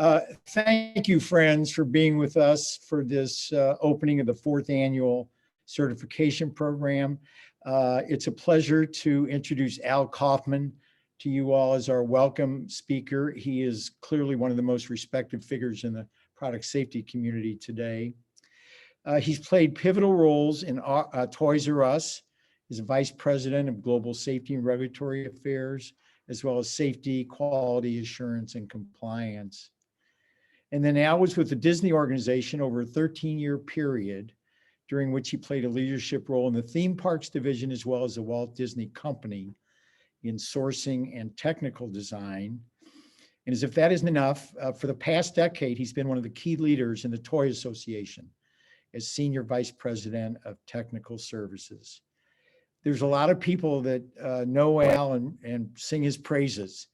Thank you, friends, for being with us for this opening of the fourth annual certification program. It's a pleasure to introduce Al Kaufman to you all as our welcome speaker. He is clearly one of the most respected figures in the product safety community today. He's played pivotal roles in Toys R Us as Vice President of Global Safety and Regulatory Affairs, as well as Safety, Quality Assurance, and Compliance. And then Al was with the Disney organization over a 13-year period, during which he played a leadership role in the theme parks division, as well as the Walt Disney Company in sourcing and technical design. And as if that isn't enough, for the past decade, he's been one of the key leaders in the Toy Association as Senior Vice President of Technical Services. There's a lot of people that know Al and sing his praises.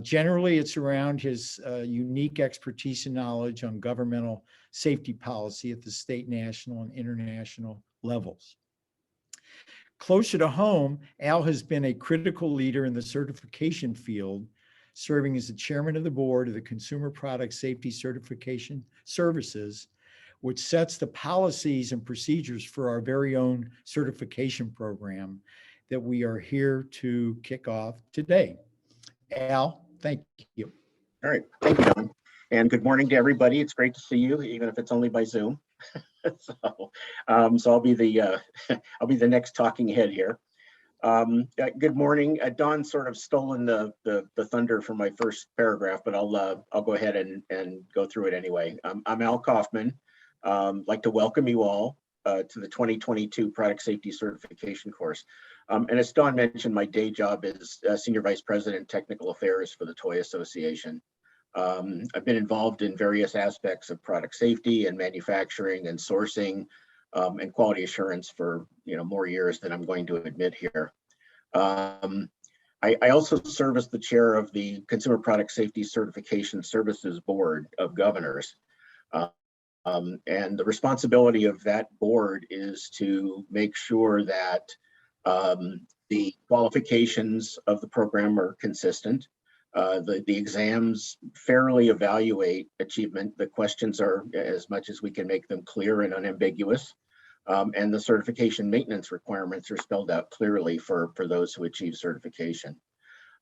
Generally, it's around his unique expertise and knowledge on governmental safety policy at the state, national, and international levels. Closer to home, Al has been a critical leader in the certification field, serving as the chairman of the board of the Consumer Product Safety Certification Services, which sets the policies and procedures for our very own certification program that we are here to kick off today. Al, thank you. All right, thank you, Don. And good morning to everybody. It's great to see you, even if it's only by Zoom. So I'll be the next talking head here. Good morning. Don sort of stolen the thunder from my first paragraph, but I'll go ahead and go through it anyway. I'm Al Kaufman. I'd like to welcome you all to the 2022 Product Safety Certification course. And as Don mentioned, my day job is Senior Vice President, Technical Affairs for the Toy Association. I've been involved in various aspects of product safety and manufacturing and sourcing and quality assurance for more years than I'm going to admit here. I also serve as the chair of the Consumer Product Safety Certification Services Board of Governors. And the responsibility of that board is to make sure that the qualifications of the program are consistent. The exams fairly evaluate achievement. The questions are, as much as we can make them clear and unambiguous. And the certification maintenance requirements are spelled out clearly for those who achieve certification.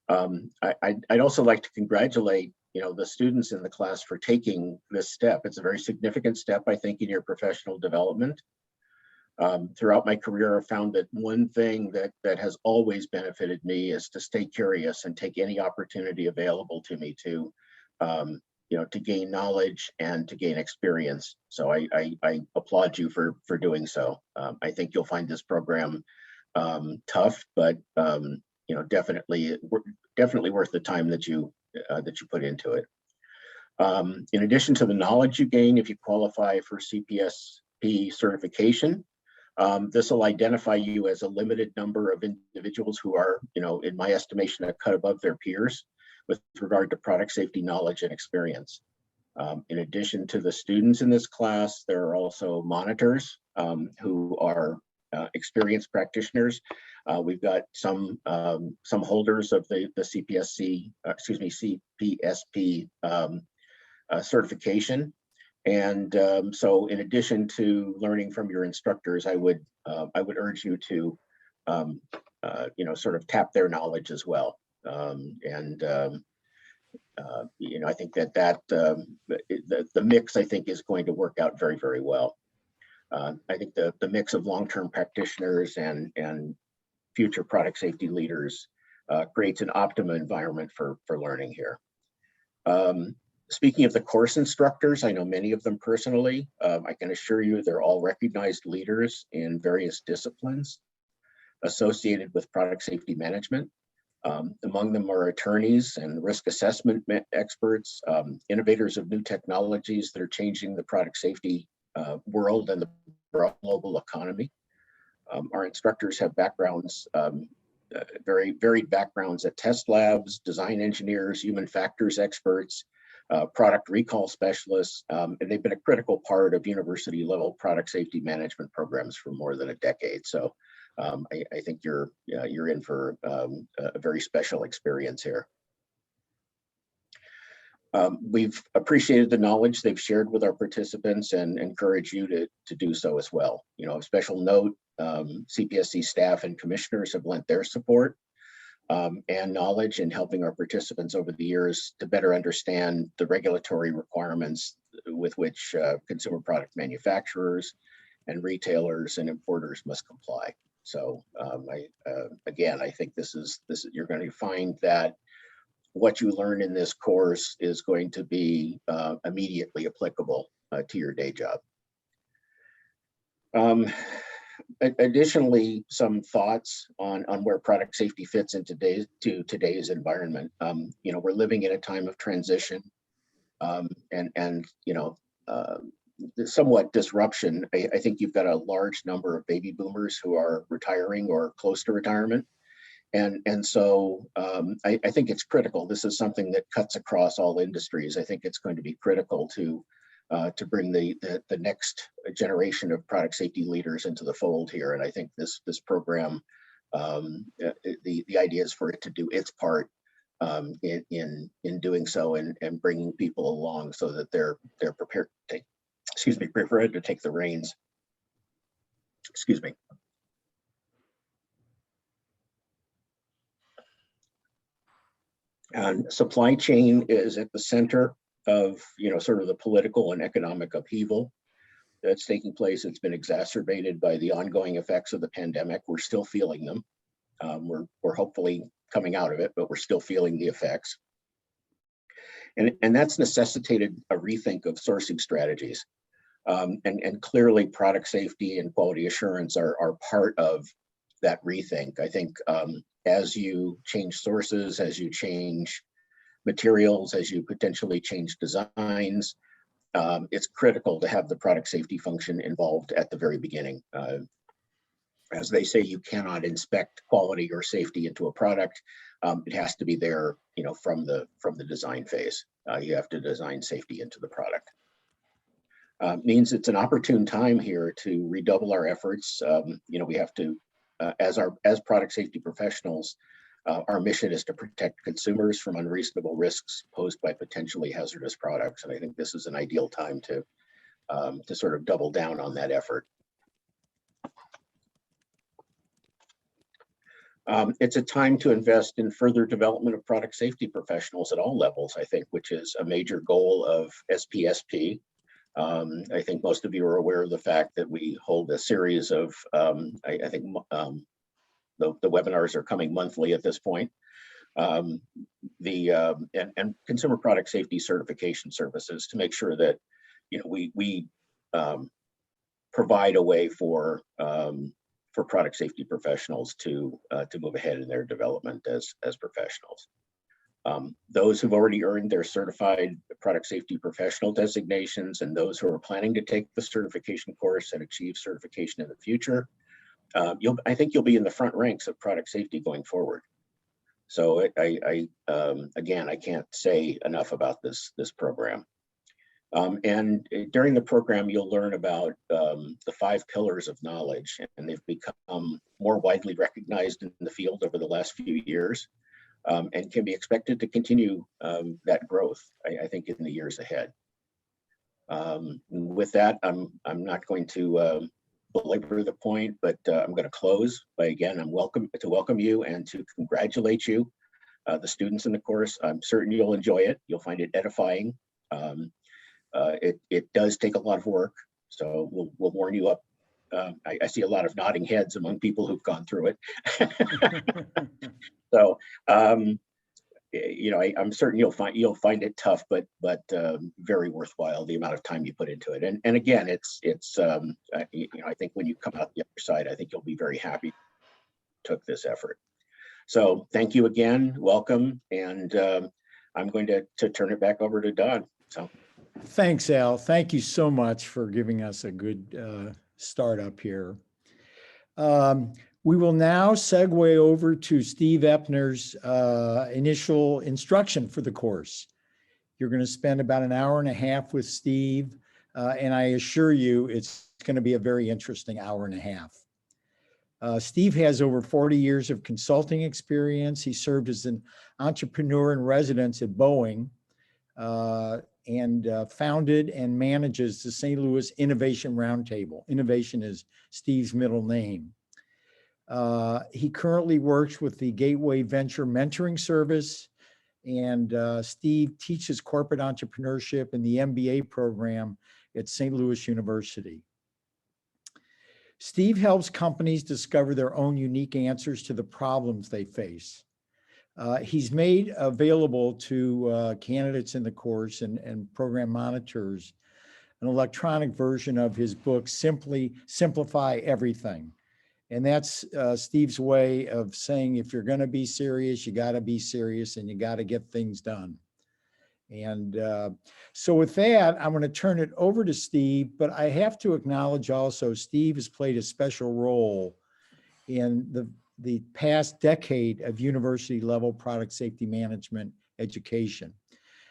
I'd also like to congratulate the students in the class for taking this step. It's a very significant step, I think, in your professional development. Throughout my career, I've found that one thing that has always benefited me is to stay curious and take any opportunity available to me to gain knowledge and to gain experience. So I applaud you for doing so. I think you'll find this program tough, but definitely worth the time that you put into it. In addition to the knowledge you gain if you qualify for CPSP certification, this will identify you as a limited number of individuals who are, in my estimation, a cut above their peers with regard to product safety knowledge and experience. In addition to the students in this class, there are also monitors who are experienced practitioners. We've got some holders of the CPSP certification. And so in addition to learning from your instructors, I would urge you to, sort of tap their knowledge as well. I think that the mix, I think, is going to work out very, very well. I think the mix of long-term practitioners and future product safety leaders creates an optimum environment for learning here. Speaking of the course instructors, I know many of them personally. I can assure you they're all recognized leaders in various disciplines associated with product safety management. Among them are attorneys and risk assessment experts, innovators of new technologies that are changing the product safety world and the global economy. Our instructors have backgrounds, very varied backgrounds at test labs, design engineers, human factors experts, product recall specialists, and they've been a critical part of university level product safety management programs for more than a decade. So I think you're in for a very special experience here. We've appreciated the knowledge they've shared with our participants and encourage you to do so as well. Of special note, CPSC staff and commissioners have lent their support and knowledge in helping our participants over the years to better understand the regulatory requirements with which consumer product manufacturers and retailers and importers must comply. So I think this is you're going to find that what you learn in this course is going to be immediately applicable to your day job. Additionally, some thoughts on where product safety fits in today's environment. We're living in a time of transition and somewhat disruption. I think you've got a large number of baby boomers who are retiring or close to retirement. And so I think it's critical. This is something that cuts across all industries. I think it's going to be critical to bring the next generation of product safety leaders into the fold here. And I think this program, the idea is for it to do its part in doing so and bringing people along so that they're prepared to prepared to take the reins. Excuse me. And supply chain is at the center of sort of the political and economic upheaval that's taking place. It's been exacerbated by the ongoing effects of the pandemic. We're still feeling them. We're hopefully coming out of it, but we're still feeling the effects. And that's necessitated a rethink of sourcing strategies. And clearly product safety and quality assurance are part of that rethink. I think as you change sources, as you change materials, as you potentially change designs, it's critical to have the product safety function involved at the very beginning. As they say, you cannot inspect quality or safety into a product. It has to be there, from the design phase. You have to design safety into the product. Means it's an opportune time here to redouble our efforts. We have to, as product safety professionals, our mission is to protect consumers from unreasonable risks posed by potentially hazardous products. And I think this is an ideal time to sort of double down on that effort. It's a time to invest in further development of product safety professionals at all levels, I think, which is a major goal of SPSP. I think most of you are aware of the fact that we hold a series of, I think the webinars are coming monthly at this point. And consumer product safety certification services to make sure that we provide a way for product safety professionals to move ahead in their development as professionals. Those who've already earned their certified product safety professional designations and those who are planning to take the certification course and achieve certification in the future, I think you'll be in the front ranks of product safety going forward. So again, I can't say enough about this program. And during the program, you'll learn about the 5 pillars of knowledge, and they've become more widely recognized in the field over the last few years, and can be expected to continue that growth, I think, in the years ahead. With that, I'm not going to belabor the point, but I'm going to close by, again, I'm welcome you and to congratulate you, the students in the course. I'm certain you'll enjoy it. You'll find it edifying. It does take a lot of work, so we'll warn you up. I see a lot of nodding heads among people who've gone through it. So, I'm certain you'll find it tough, but very worthwhile, the amount of time you put into it. And again, it's I think when you come out the other side, I think you'll be very happy you took this effort. So thank you again, welcome, and I'm going to turn it back over to Don. So. Thanks, Al. Thank you so much for giving us a good start up here. We will now segue over to Steve Epner's initial instruction for the course. You're going to spend about an hour and a half with Steve, and I assure you it's going to be a very interesting hour and a half. Steve has over 40 years of consulting experience. He served as an entrepreneur in residence at Boeing, and founded and manages the St. Louis Innovation Roundtable. Innovation is Steve's middle name. He currently works with the Gateway Venture Mentoring Service, and Steve teaches corporate entrepreneurship in the MBA program at St. Louis University. Steve helps companies discover their own unique answers to the problems they face. He's made available to candidates in the course and program monitors an electronic version of his book, Simplify Everything. And that's Steve's way of saying, if you're going to be serious, you got to be serious and you got to get things done. And so with that, I'm going to turn it over to Steve, but I have to acknowledge also Steve has played a special role in the past decade of university level product safety management education.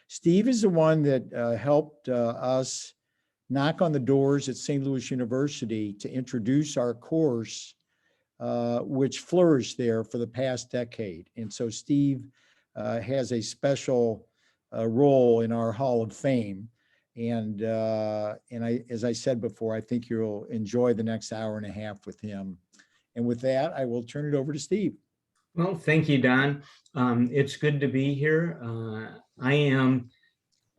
Steve is the one that helped us knock on the doors at St. Louis University to introduce our course, which flourished there for the past decade. And so Steve has a special role in our Hall of Fame. And as I said before, I think you'll enjoy the next hour and a half with him. And with that, I will turn it over to Steve. Well, thank you, Don. It's good to be here. I am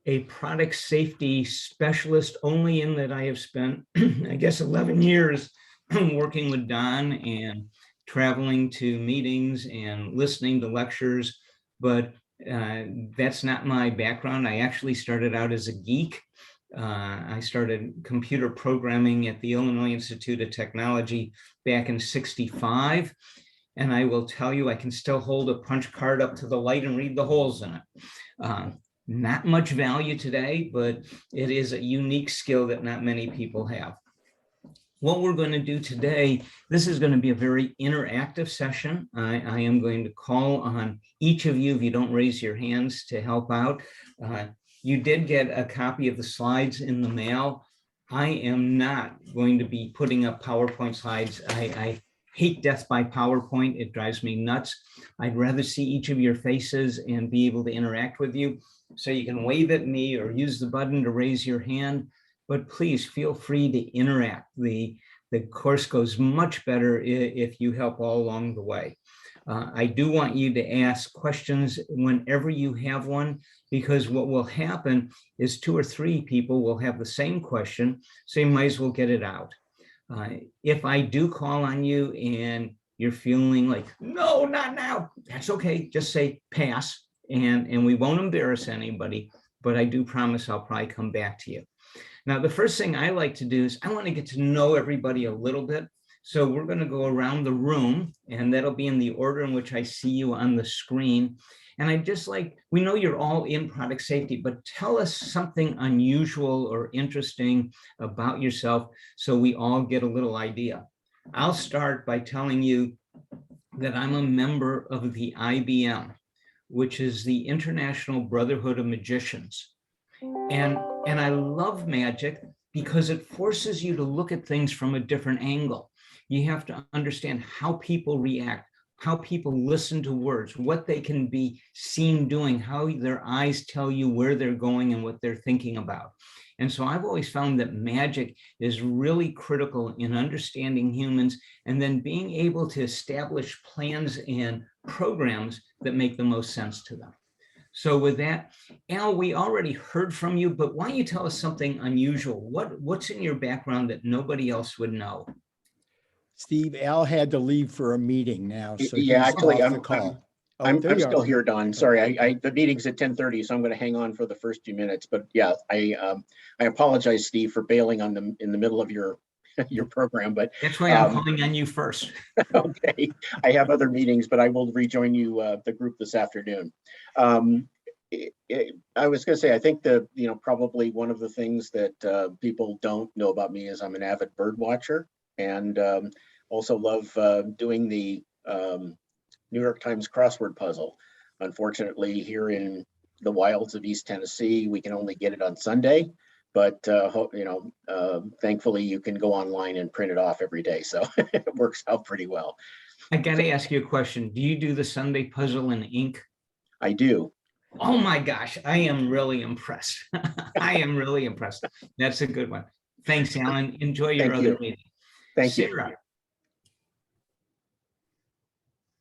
a product safety specialist only in that I have spent, I guess, 11 years working with Don and traveling to meetings and listening to lectures. But that's not my background. I actually started out as a geek. I started computer programming at the Illinois Institute of Technology back in '65. And I will tell you, I can still hold a punch card up to the light and read the holes in it. Not much value today, but it is a unique skill that not many people have. What we're going to do today, this is going to be a very interactive session. I am going to call on each of you, if you don't raise your hands, to help out. You did get a copy of the slides in the mail. I am not going to be putting up PowerPoint slides. I hate death by PowerPoint. It drives me nuts. I'd rather see each of your faces and be able to interact with you. So you can wave at me or use the button to raise your hand, but please feel free to interact. The course goes much better if you help all along the way. I do want you to ask questions whenever you have one, because what will happen is 2 or 3 people will have the same question, so you might as well get it out. If I do call on you and you're feeling like, no, not now, that's okay. Just say pass, and we won't embarrass anybody, but I do promise I'll probably come back to you. Now, the first thing I like to do is I want to get to know everybody a little bit. So we're going to go around the room, and that'll be in the order in which I see you on the screen. And I just like, we know you're all in product safety, but tell us something unusual or interesting about yourself so we all get a little idea. I'll start by telling you that I'm a member of the IBM, which is the International Brotherhood of Magicians. And I love magic because it forces you to look at things from a different angle. You have to understand how people react, how people listen to words, what they can be seen doing, how their eyes tell you where they're going and what they're thinking about. And so I've always found that magic is really critical in understanding humans and then being able to establish plans and programs that make the most sense to them. So with that, Al, we already heard from you, but why don't you tell us something unusual? What's in your background that nobody else would know? Steve, Al had to leave for a meeting now, so Yeah, he's actually, off the call. I'm still are. here, Don. Sorry, the meeting's at 10:30, so I'm going to hang on for the first few minutes. But yeah, I apologize, Steve, for bailing on them in the middle of your program. But that's why I'm calling on you first. Okay, I have other meetings, but I will rejoin you, the group this afternoon. I was going to say, I think that probably one of the things that people don't know about me is I'm an avid bird watcher, and also love doing the New York Times crossword puzzle. Unfortunately, here in the wilds of East Tennessee, we can only get it on Sunday, but thankfully you can go online and print it off every day, so it works out pretty well. I got to ask you a question. Do you do the Sunday puzzle in ink? I do. Oh my gosh, I am really impressed. I am really impressed. That's a good one. Thanks, Alan. Enjoy your Thank other you. meeting. Thank you. Sarah.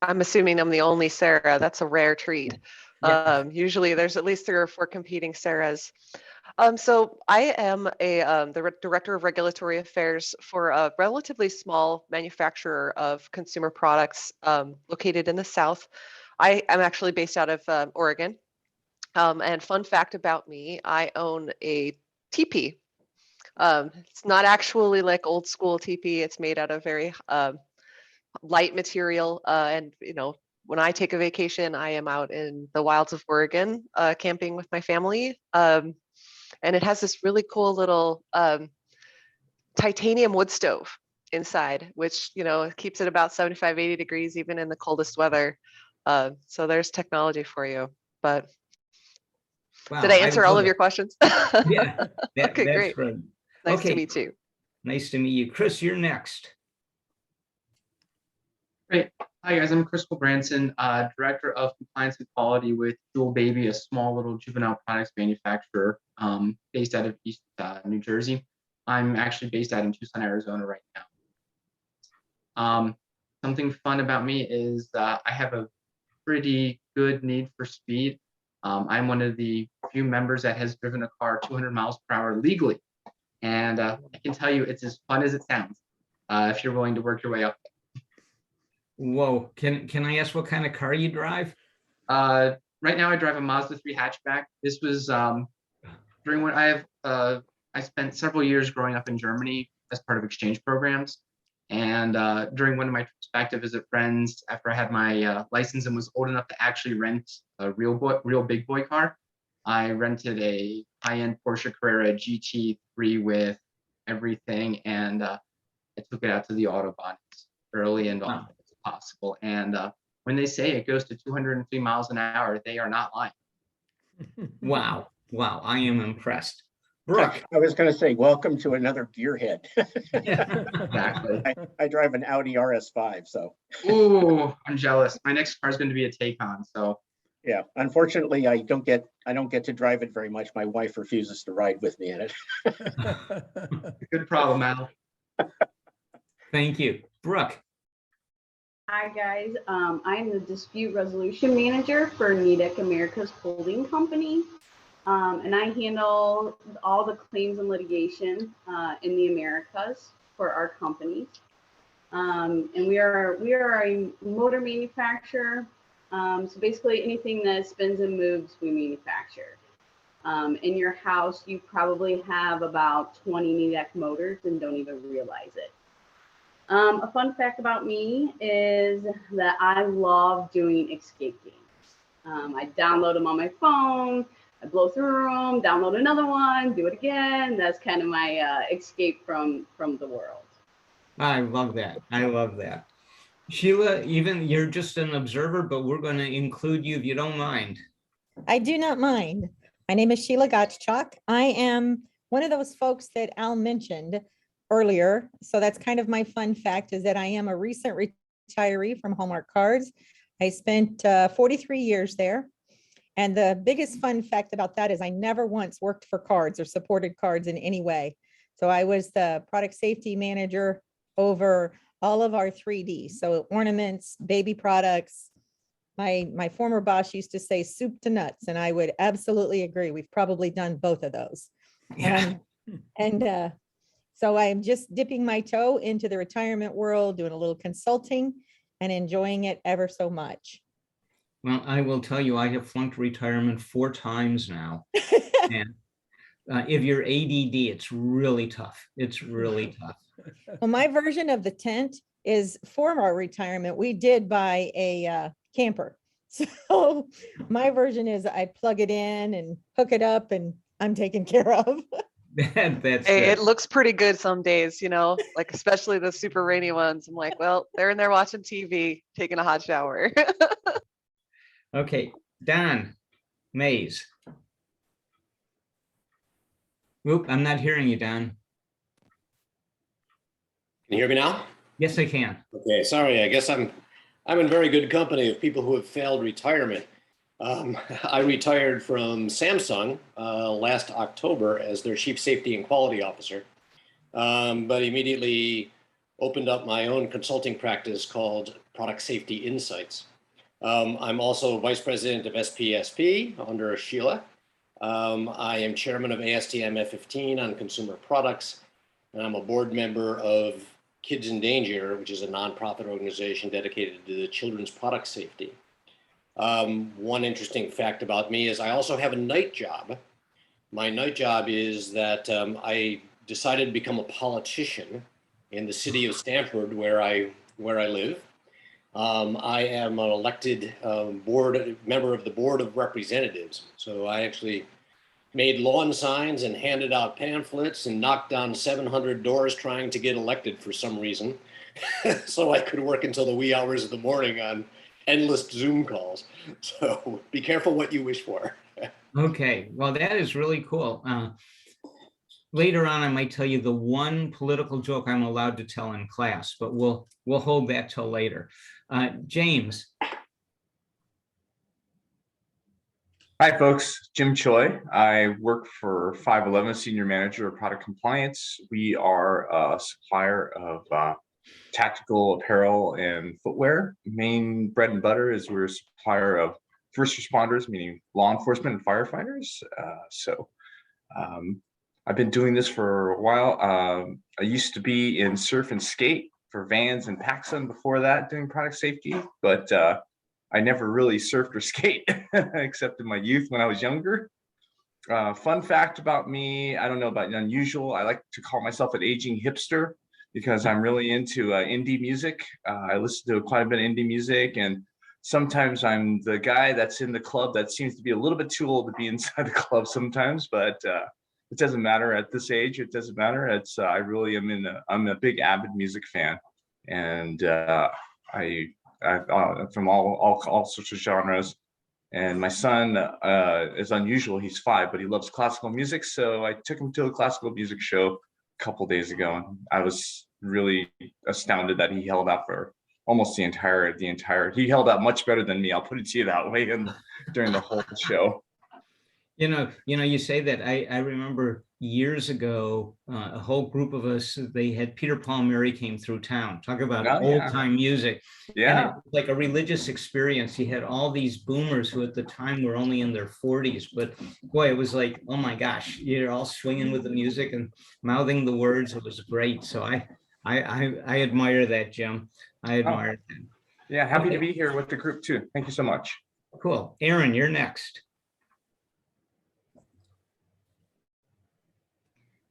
I'm assuming I'm the only Sarah. That's a rare treat. Yeah. Usually there's at least 3 or 4 competing Sarahs. So I am the Director of Regulatory Affairs for a relatively small manufacturer of consumer products located in the South. I am actually based out of Oregon. And fun fact about me, I own a teepee. It's not actually like old school teepee. It's made out of very light material. And, when I take a vacation, I am out in the wilds of Oregon camping with my family. And it has this really cool little titanium wood stove inside, which, keeps it about 75, 80 degrees, even in the coldest weather. So there's technology for you. But Wow. did I answer all love of it. your questions? Yeah. Okay, That's great. great. Nice Okay. to meet you. Nice to meet you. Chris, you're next. Great. Hi, guys. I'm Chris Branson, Director of Compliance and Quality with Jewel Baby, a small little juvenile products manufacturer based out of East New Jersey. I'm actually based out in Tucson, Arizona right now. Something fun about me is I have a pretty good need for speed. I'm one of the few members that has driven a car 200 miles per hour legally. And I can tell you it's as fun as it sounds if you're willing to work your way up. Whoa. Can I ask what kind of car you drive? Right now I drive a Mazda 3 hatchback. This was during when I spent several years growing up in Germany as part of exchange programs. And during one of my trips back to visit friends, after I had my license and was old enough to actually rent a real big boy car, I rented a high-end Porsche Carrera GT3 with everything, and I took it out to the Autobahn early and often as possible. And when they say it goes to 203 miles an hour, they are not lying. Wow. Wow. I am impressed. Brooke. I was going to say, welcome to another gearhead. Exactly. I drive an Audi RS5, so. Ooh, I'm jealous. My next car is going to be a Taycan, so. Yeah, unfortunately, I don't get to drive it very much. My wife refuses to ride with me in it. Good problem, Al. Thank you. Brooke. Hi guys, I'm the Dispute Resolution Manager for NEDEC America's Holding Company, and I handle all the claims and litigation in the Americas for our company. And we are a motor manufacturer, so basically anything that spins and moves, we manufacture. In your house, you probably have about 20 NEDEC motors and don't even realize it. A fun fact about me is that I love doing escape games. I download them on my phone, I blow through them, download another one, do it again. That's kind of my escape from the world. I love that. I love that. Sheila, even you're just an observer, but we're going to include you if you don't mind. I do not mind. My name is Sheila Gottschalk. I am one of those folks that Al mentioned earlier. So that's kind of my fun fact, is that I am a recent retiree from Hallmark Cards. I spent 43 years there. And the biggest fun fact about that is I never once worked for cards or supported cards in any way. So I was the product safety manager over all of our 3D. So ornaments, baby products. My former boss used to say soup to nuts, and I would absolutely agree. We've probably done both of those. Yeah. So I'm just dipping my toe into the retirement world, doing a little consulting and enjoying it ever so much. Well, I will tell you, I have flunked retirement 4 times now. And if you're ADD, it's really tough. It's really tough. Well, my version of the tent is for our retirement. We did buy a camper. So my version is I plug it in and hook it up and I'm taken care of. That's Hey, it good. looks pretty good some days, like especially the super rainy ones. I'm like, well, they're in there watching TV, taking a hot shower. Okay, Don Mays. Whoop, I'm not hearing you, Don. Can you hear me now? Yes, I can. Okay, sorry. I guess I'm in very good company of people who have failed retirement. I retired from Samsung last October as their Chief Safety and Quality Officer, but immediately opened up my own consulting practice called Product Safety Insights. I'm also Vice President of SPSP under Sheila. I am Chairman of ASTM F15 on consumer products, and I'm a board member of Kids in Danger, which is a nonprofit organization dedicated to the children's product safety. One interesting fact about me is I also have a night job. My night job is that I decided to become a politician in the city of Stamford, where I live. I am an elected member of the Board of Representatives. So I actually made lawn signs and handed out pamphlets and knocked down 700 doors trying to get elected for some reason. So I could work until the wee hours of the morning on endless Zoom calls. So be careful what you wish for. Okay, well, that is really cool. Later on, I might tell you the one political joke I'm allowed to tell in class, but we'll hold that till later. James. Hi, folks. Jim Choi. I work for 511, Senior Manager of Product Compliance. We are a supplier of tactical apparel and footwear. Main bread and butter is we're a supplier of first responders, meaning law enforcement and firefighters. I've been doing this for a while. I used to be in surf and skate for Vans and PacSun before that, doing product safety, but I never really surfed or skate except in my youth when I was younger. Fun fact about me, I don't know about unusual, I like to call myself an aging hipster because I'm really into indie music. I listen to quite a bit of indie music, and sometimes I'm the guy that's in the club that seems to be a little bit too old to be inside the club sometimes, but it doesn't matter at this age. It doesn't matter. It's I really am I'm a big avid music fan, and I from all sorts of genres. And my son is unusual. He's 5, but he loves classical music. So I took him to a classical music show a couple days ago, and I was really astounded that he held out for almost the entire. He held out much better than me. I'll put it to you that way. And during the whole show. You say that. I remember years ago, a whole group of us, they had Peter, Paul, Mary came through town. Talk about old time music. Yeah. And it was like a religious experience. You had all these boomers who at the time were only in their 40s, but boy, it was like, oh my gosh, you're all swinging with the music and mouthing the words. It was great. So I admire that, Jim. I admire that. Yeah, happy to be here with the group too. Thank you so much. Cool. Aaron, you're next.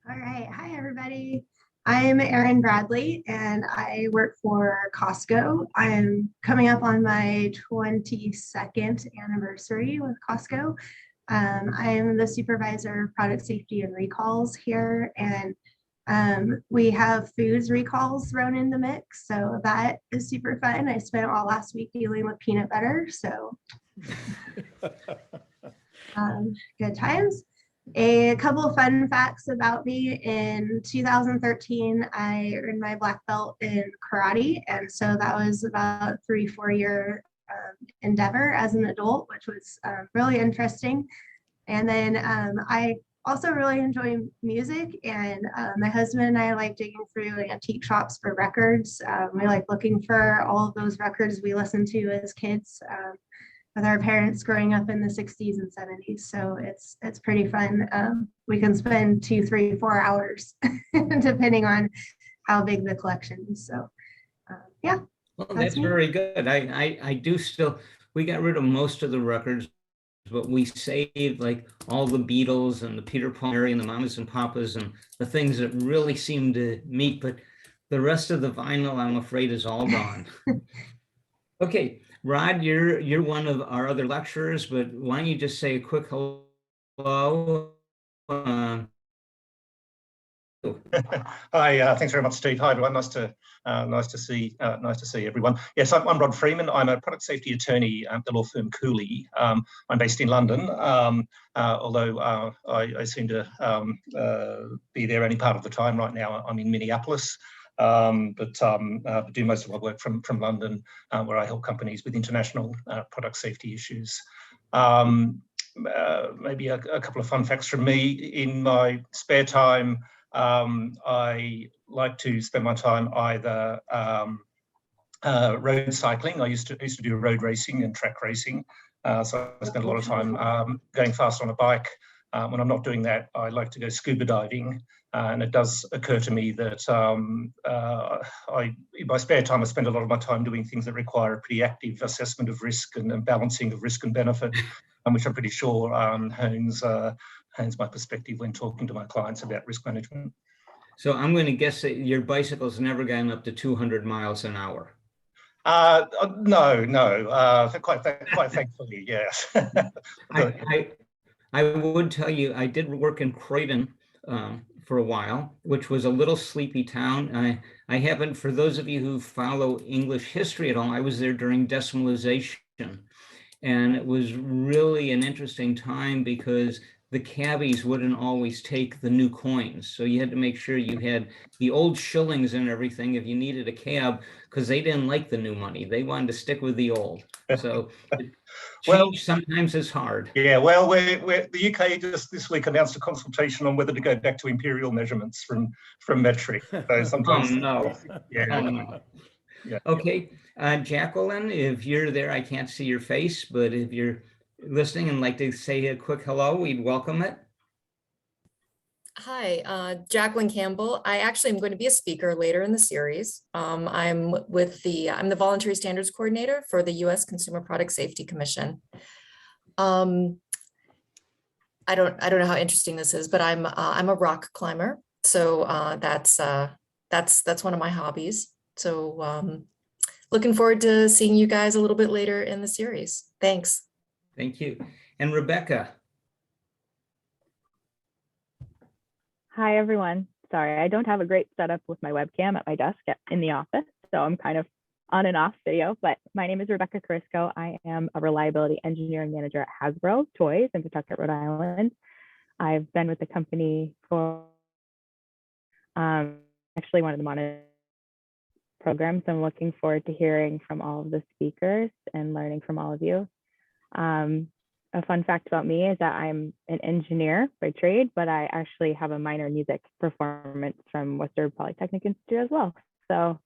All right. Hi, everybody. I'm Erin Bradley, and I work for Costco. I'm coming up on my 22nd anniversary with Costco. I am the supervisor of product safety and recalls here, and we have foods recalls thrown in the mix, so that is super fun. I spent all last week dealing with peanut butter, so good times. A couple of fun facts about me. In 2013, I earned my black belt in karate. And so that was about a 3-4 year endeavor as an adult, which was really interesting. And then I also really enjoy music, and my husband and I like digging through antique shops for records. We like looking for all of those records we listened to as kids. With our parents growing up in the 60s and 70s. So it's pretty fun. We can spend 2, 3, 4 hours depending on how big the collection is. So yeah. Well, that's very good. I do still, we got rid of most of the records, but we saved like all the Beatles and the Peter, Paul, Mary and the Mamas and Papas and the things that really seem to meet, but the rest of the vinyl, I'm afraid, is all gone. Okay. Rod, you're one of our other lecturers, but why don't you just say a quick hello? Hi, thanks very much, Steve. Hi, everyone. Nice to see everyone. Yes, I'm Rod Freeman. I'm a product safety attorney at the law firm Cooley. I'm based in London, although I seem to be there any part of the time. Right now, I'm in Minneapolis. But do most of my work from London, where I help companies with international product safety issues. Maybe a couple of fun facts from me. In my spare time, I like to spend my time either road cycling. I used to do road racing and track racing. So I spend a lot of time going fast on a bike. When I'm not doing that, I like to go scuba diving. And it does occur to me that in my spare time, I spend a lot of my time doing things that require a pretty active assessment of risk and balancing of risk and benefit, which I'm pretty sure hones my perspective when talking to my clients about risk management. So I'm going to guess that your bicycle's never gotten up to 200 miles an hour. No. Quite thankfully, yes. I would tell you, I did work in Croydon for a while, which was a little sleepy town. I haven't, for those of you who follow English history at all, I was there during decimalization. And it was really an interesting time because the cabbies wouldn't always take the new coins. So you had to make sure you had the old shillings and everything if you needed a cab, because they didn't like the new money. They wanted to stick with the old. So change sometimes is hard. Yeah, well, the UK just this week announced a consultation on whether to go back to imperial measurements from metric. So sometimes, oh no. Yeah. Oh, no. Yeah. Okay, Jacqueline, if you're there, I can't see your face, but if you're listening and like to say a quick hello, we'd welcome it. Hi, Jacqueline Campbell. I actually am going to be a speaker later in the series. I'm the Voluntary Standards Coordinator for the U.S. Consumer Product Safety Commission. I don't know how interesting this is, but I'm a rock climber, so that's one of my hobbies. So looking forward to seeing you guys a little bit later in the series. Thanks. Thank you. And Rebecca. Hi, everyone. Sorry, I don't have a great setup with my webcam at my desk in the office, so I'm kind of on and off video, but my name is Rebecca Carisco. I am a reliability engineering manager at Hasbro Toys in Pawtucket, Rhode Island. I've been with the company for actually one of the monitor programs. I'm looking forward to hearing from all of the speakers and learning from all of you. A fun fact about me is that I'm an engineer by trade, but I actually have a minor in music performance from Worcester Polytechnic Institute as well. So,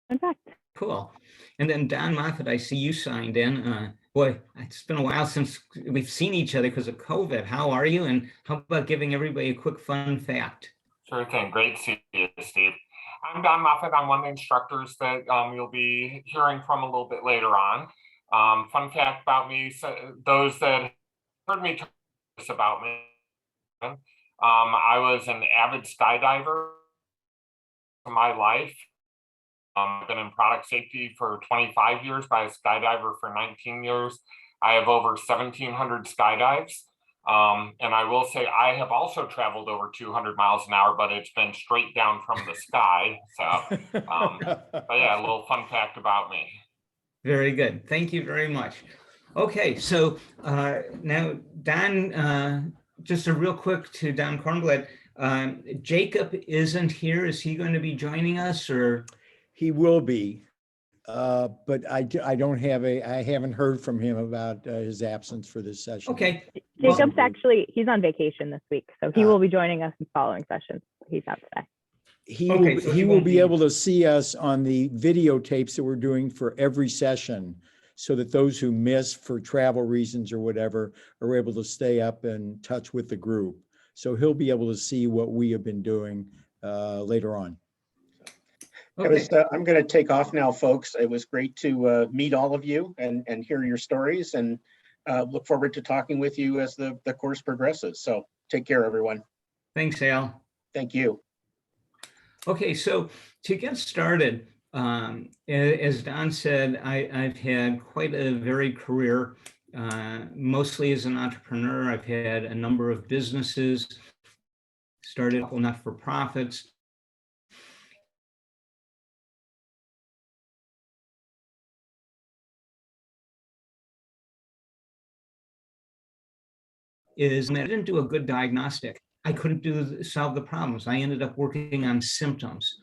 fun fact. Cool. And then Don Moffat, I see you signed in. Boy, it's been a while since we've seen each other because of COVID. How are you? And how about giving everybody a quick fun fact? Sure thing. Great to see you, Steve. I'm Don Moffat. I'm one of the instructors that you'll be hearing from a little bit later on. Fun fact about me, so those that heard me talk about me, I was an avid skydiver in my life. I've been in product safety for 25 years, but I was a skydiver for 19 years. I have over 1,700 skydives. And I will say I have also traveled over 200 miles an hour, but it's been straight down from the sky. So, but yeah, a little fun fact about me. Very good. Thank you very much. Okay, so now Don, just a real quick to Don Kornblad. Jacob isn't here. Is he going to be joining us, or? He will be, but I haven't heard from him about his absence for this session. Okay. Jacob's he's on vacation this week, so he will be joining us in following sessions. He's out today. He will be able to see us on the videotapes that we're doing for every session, so that those who miss for travel reasons or whatever are able to stay up in touch with the group. So he'll be able to see what we have been doing later on. Okay. I'm going to take off now, folks. It was great to meet all of you and hear your stories, and look forward to talking with you as the course progresses. So take care, everyone. Thanks, Al. Thank you. Okay, so to get started, as Don said, I've had quite a varied career, mostly as an entrepreneur. I've had a number of businesses, started not-for-profits. I didn't do a good diagnostic. I couldn't solve the problems. I ended up working on symptoms.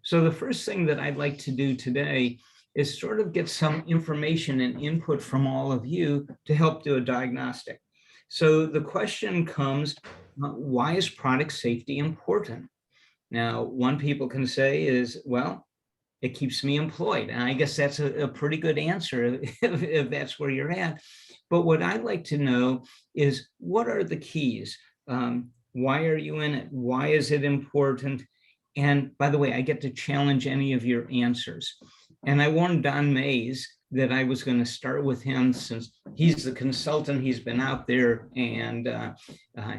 So the first thing that I'd like to do today is sort of get some information and input from all of you to help do a diagnostic. So the question comes, why is product safety important? Now, one people can say is, well, it keeps me employed. And I guess that's a pretty good answer if that's where you're at. But what I'd like to know is, what are the keys? Why are you in it? Why is it important? And by the way, I get to challenge any of your answers. And I warned Don Mays that I was going to start with him since he's the consultant, he's been out there, and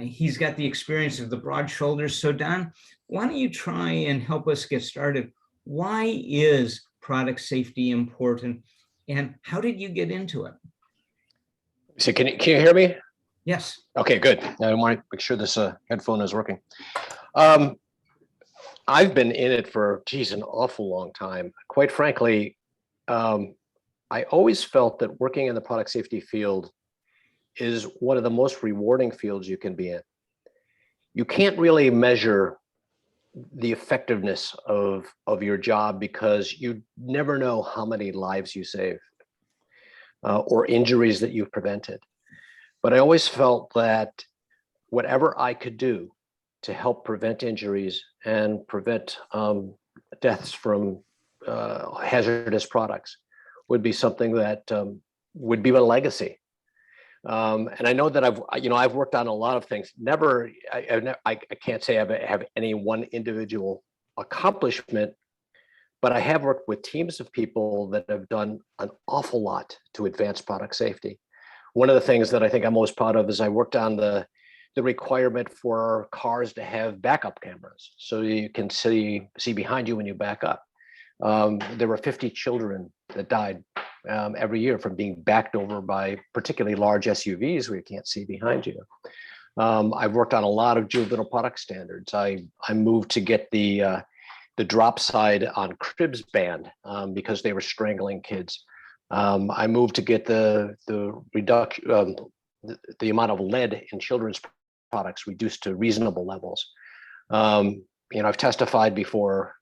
he's got the experience of the broad shoulders. So Don, why don't you try and help us get started? Why is product safety important, and how did you get into it? So can you hear me? Yes. Okay, good. I want to make sure this headphone is working. I've been in it for, geez, an awful long time. Quite frankly, I always felt that working in the product safety field is one of the most rewarding fields you can be in. You can't really measure the effectiveness of your job because you never know how many lives you save or injuries that you've prevented. But I always felt that whatever I could do to help prevent injuries and prevent deaths from hazardous products would be something that would be my legacy. And I know that I've worked on a lot of things. I can't say I have any one individual accomplishment, but I have worked with teams of people that have done an awful lot to advance product safety. One of the things that I think I'm most proud of is I worked on the requirement for cars to have backup cameras, so you can see behind you when you back up. There were 50 children that died every year from being backed over by particularly large SUVs where you can't see behind you. I've worked on a lot of juvenile product standards. I moved to get the drop side on cribs banned because they were strangling kids. I moved to get the amount of lead in children's products reduced to reasonable levels. I've testified before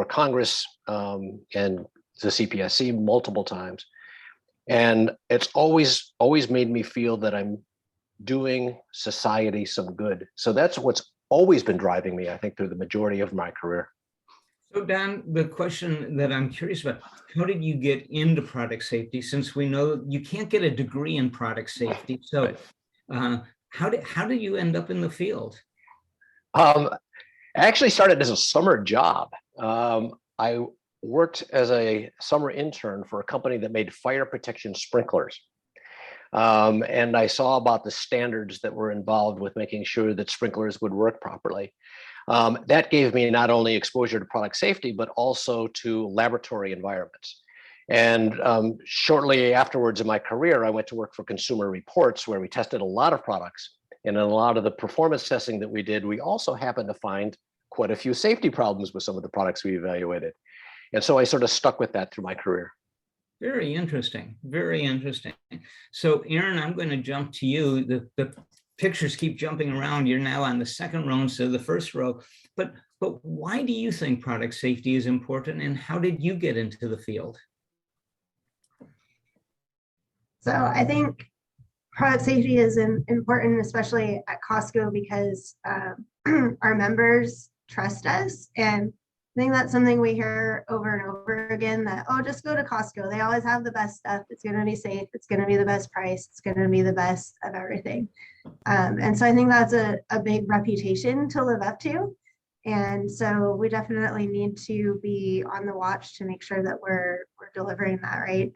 Congress and the CPSC multiple times, and it's always made me feel that I'm doing society some good. So that's what's always been driving me, I think, through the majority of my career. So Don, the question that I'm curious about, how did you get into product safety? Since we know you can't get a degree in product safety, so how did you end up in the field? I actually started as a summer job. I worked as a summer intern for a company that made fire protection sprinklers. And I saw about the standards that were involved with making sure that sprinklers would work properly. That gave me not only exposure to product safety, but also to laboratory environments. And shortly afterwards in my career, I went to work for Consumer Reports, where we tested a lot of products. And in a lot of the performance testing that we did, we also happened to find quite a few safety problems with some of the products we evaluated. And so I sort of stuck with that through my career. Very interesting. Very interesting. So Aaron, I'm going to jump to you. The pictures keep jumping around. You're now on the second row instead of the first row. But why do you think product safety is important, and how did you get into the field? So I think product safety is important, especially at Costco, because our members trust us. And I think that's something we hear over and over again, that, oh, just go to Costco. They always have the best stuff. It's going to be safe. It's going to be the best price. It's going to be the best of everything. And so I think that's a big reputation to live up to. And so we definitely need to be on the watch to make sure that we're delivering that, right?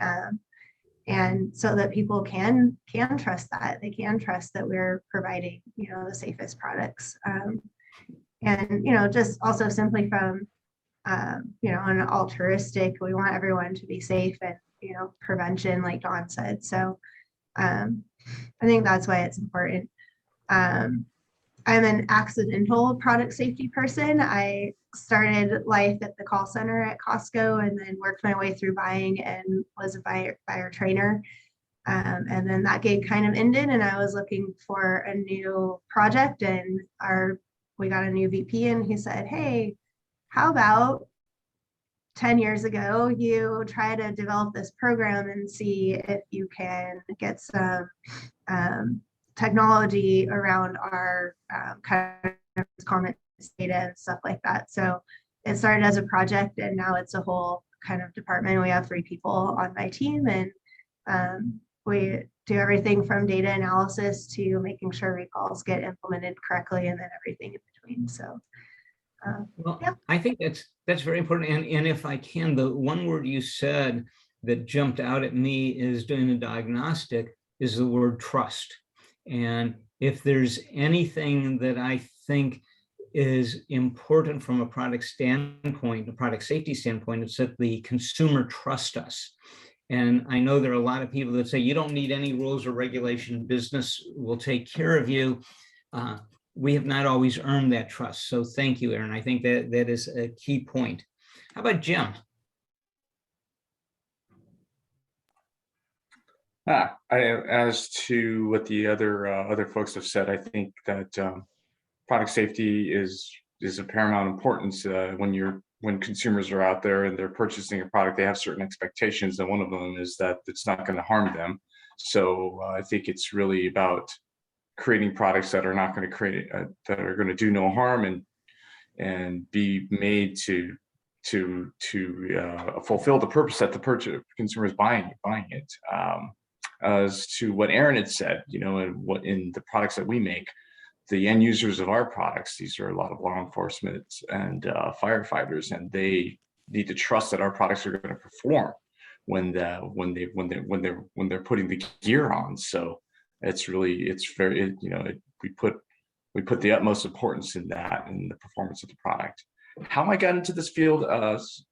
And so that people can trust that. They can trust that we're providing, the safest products. And, just also simply from, an altruistic, we want everyone to be safe and, prevention, like Dawn said. So I think that's why it's important. I'm an accidental product safety person. I started life at the call center at Costco and then worked my way through buying and was a buyer trainer. And then that gig kind of ended and I was looking for a new project, and we got a new VP and he said, hey, how about 10 years ago, you try to develop this program and see if you can get some technology around our kind of comment data and stuff like that. So it started as a project and now it's a whole kind of department. We have 3 people on my team, and we do everything from data analysis to making sure recalls get implemented correctly and then everything in between. So well, yeah. I think that's very important. And if I can, the one word you said that jumped out at me is doing a diagnostic is the word trust. And if there's anything that I think is important from a product standpoint, a product safety standpoint, it's that the consumer trust us. And I know there are a lot of people that say you don't need any rules or regulation, business will take care of you. We have not always earned that trust. So thank you, Aaron. I think that is a key point. How about Jim? As to what the other folks have said, I think that product safety is of paramount importance when consumers are out there and they're purchasing a product. They have certain expectations, and one of them is that it's not going to harm them. So I think it's really about creating products that are not going to create that are going to do no harm and be made to fulfill the purpose that the consumer is buying it. As to what Aaron had said, and what in the products that we make, the end users of our products, these are a lot of law enforcement and firefighters, and they need to trust that our products are going to perform when they're putting the gear on. So we put the utmost importance in that and the performance of the product. How I got into this field,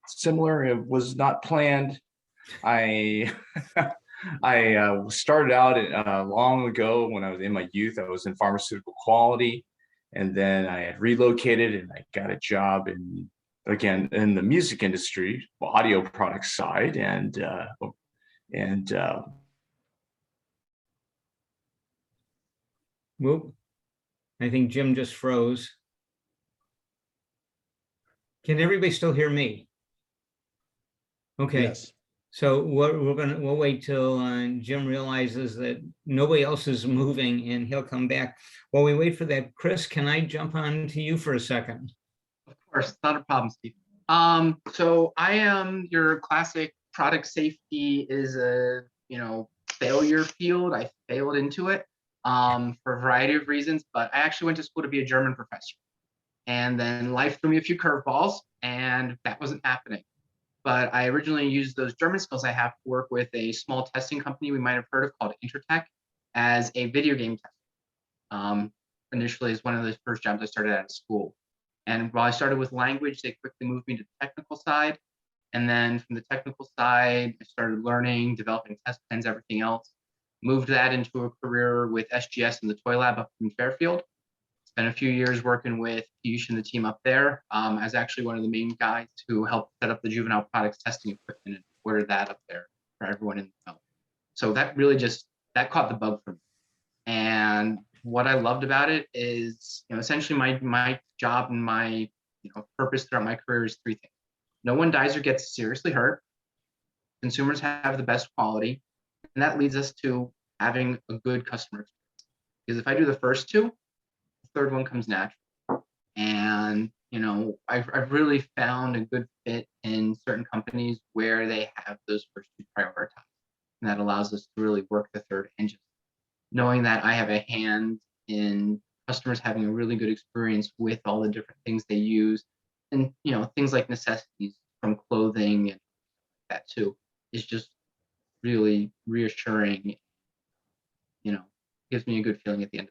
similar, it was not planned. I started out long ago when I was in my youth. I was in pharmaceutical quality, and then I had relocated and I got a job in the music industry, audio product side, and Whoop. I think Jim just froze. Can everybody still hear me? Okay. Yes. So we'll wait till Jim realizes that nobody else is moving and he'll come back. While we wait for that, Chris, can I jump on to you for a second? Of course, not a problem, Steve. So I am your classic product safety is a failure field. I failed into it for a variety of reasons, but I actually went to school to be a German professor. And then life threw me a few curveballs, and that wasn't happening. But I originally used those German skills I have to work with a small testing company we might have heard of called Intertech as a video game tester. Initially, as one of the first jobs I started out of school. And while I started with language, they quickly moved me to the technical side. And then from the technical side, I started learning, developing test plans, everything else. Moved that into a career with SGS in the toy lab up in Fairfield. Spent a few years working with Piyush and the team up there. I was actually one of the main guys who helped set up the juvenile products testing equipment and ordered that up there for everyone in the film. So that really that caught the bug for me. And what I loved about it is, essentially my job and my purpose throughout my career is 3 things. No one dies or gets seriously hurt. Consumers have the best quality, and that leads us to having a good customer experience. Because if I do the first 2, the third one comes natural. And I've really found a good fit in certain companies where they have those first 2 prioritized, and that allows us to really work the third engine. Knowing that I have a hand in customers having a really good experience with all the different things they use, and things like necessities from clothing and that too, is just really reassuring. Gives me a good feeling at the end.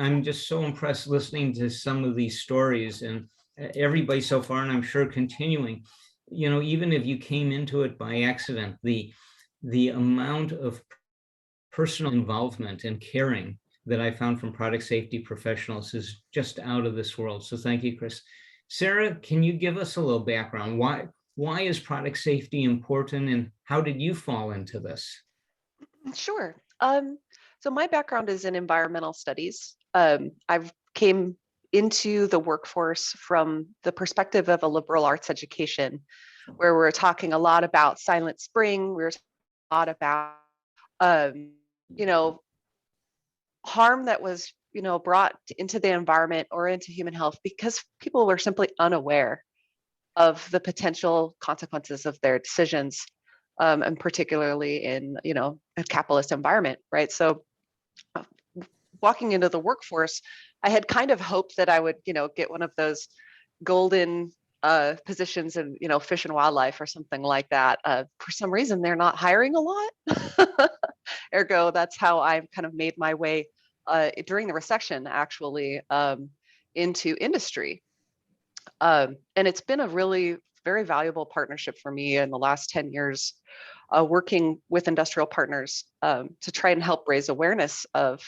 I'm just so impressed listening to some of these stories, and everybody so far, and I'm sure continuing. Even if you came into it by accident, the amount of personal involvement and caring that I found from product safety professionals is just out of this world. So thank you, Chris. Sarah, can you give us a little background? Why is product safety important, and how did you fall into this? Sure. So my background is in environmental studies. I've came into the workforce from the perspective of a liberal arts education, where we're talking a lot about Silent Spring, we're talking a lot about, you know, harm that was, you know, brought into the environment or into human health because people were simply unaware of the potential consequences of their decisions, and particularly in, you know, a capitalist environment, right? So walking into the workforce, I had kind of hoped that I would, you know, get one of those golden positions in, you know, fish and wildlife or something like that. For some reason, they're not hiring a lot. Ergo, that's how I kind of made my way during the recession, actually, into industry. And it's been a really very valuable partnership for me in the last 10 years, working with industrial partners to try and help raise awareness of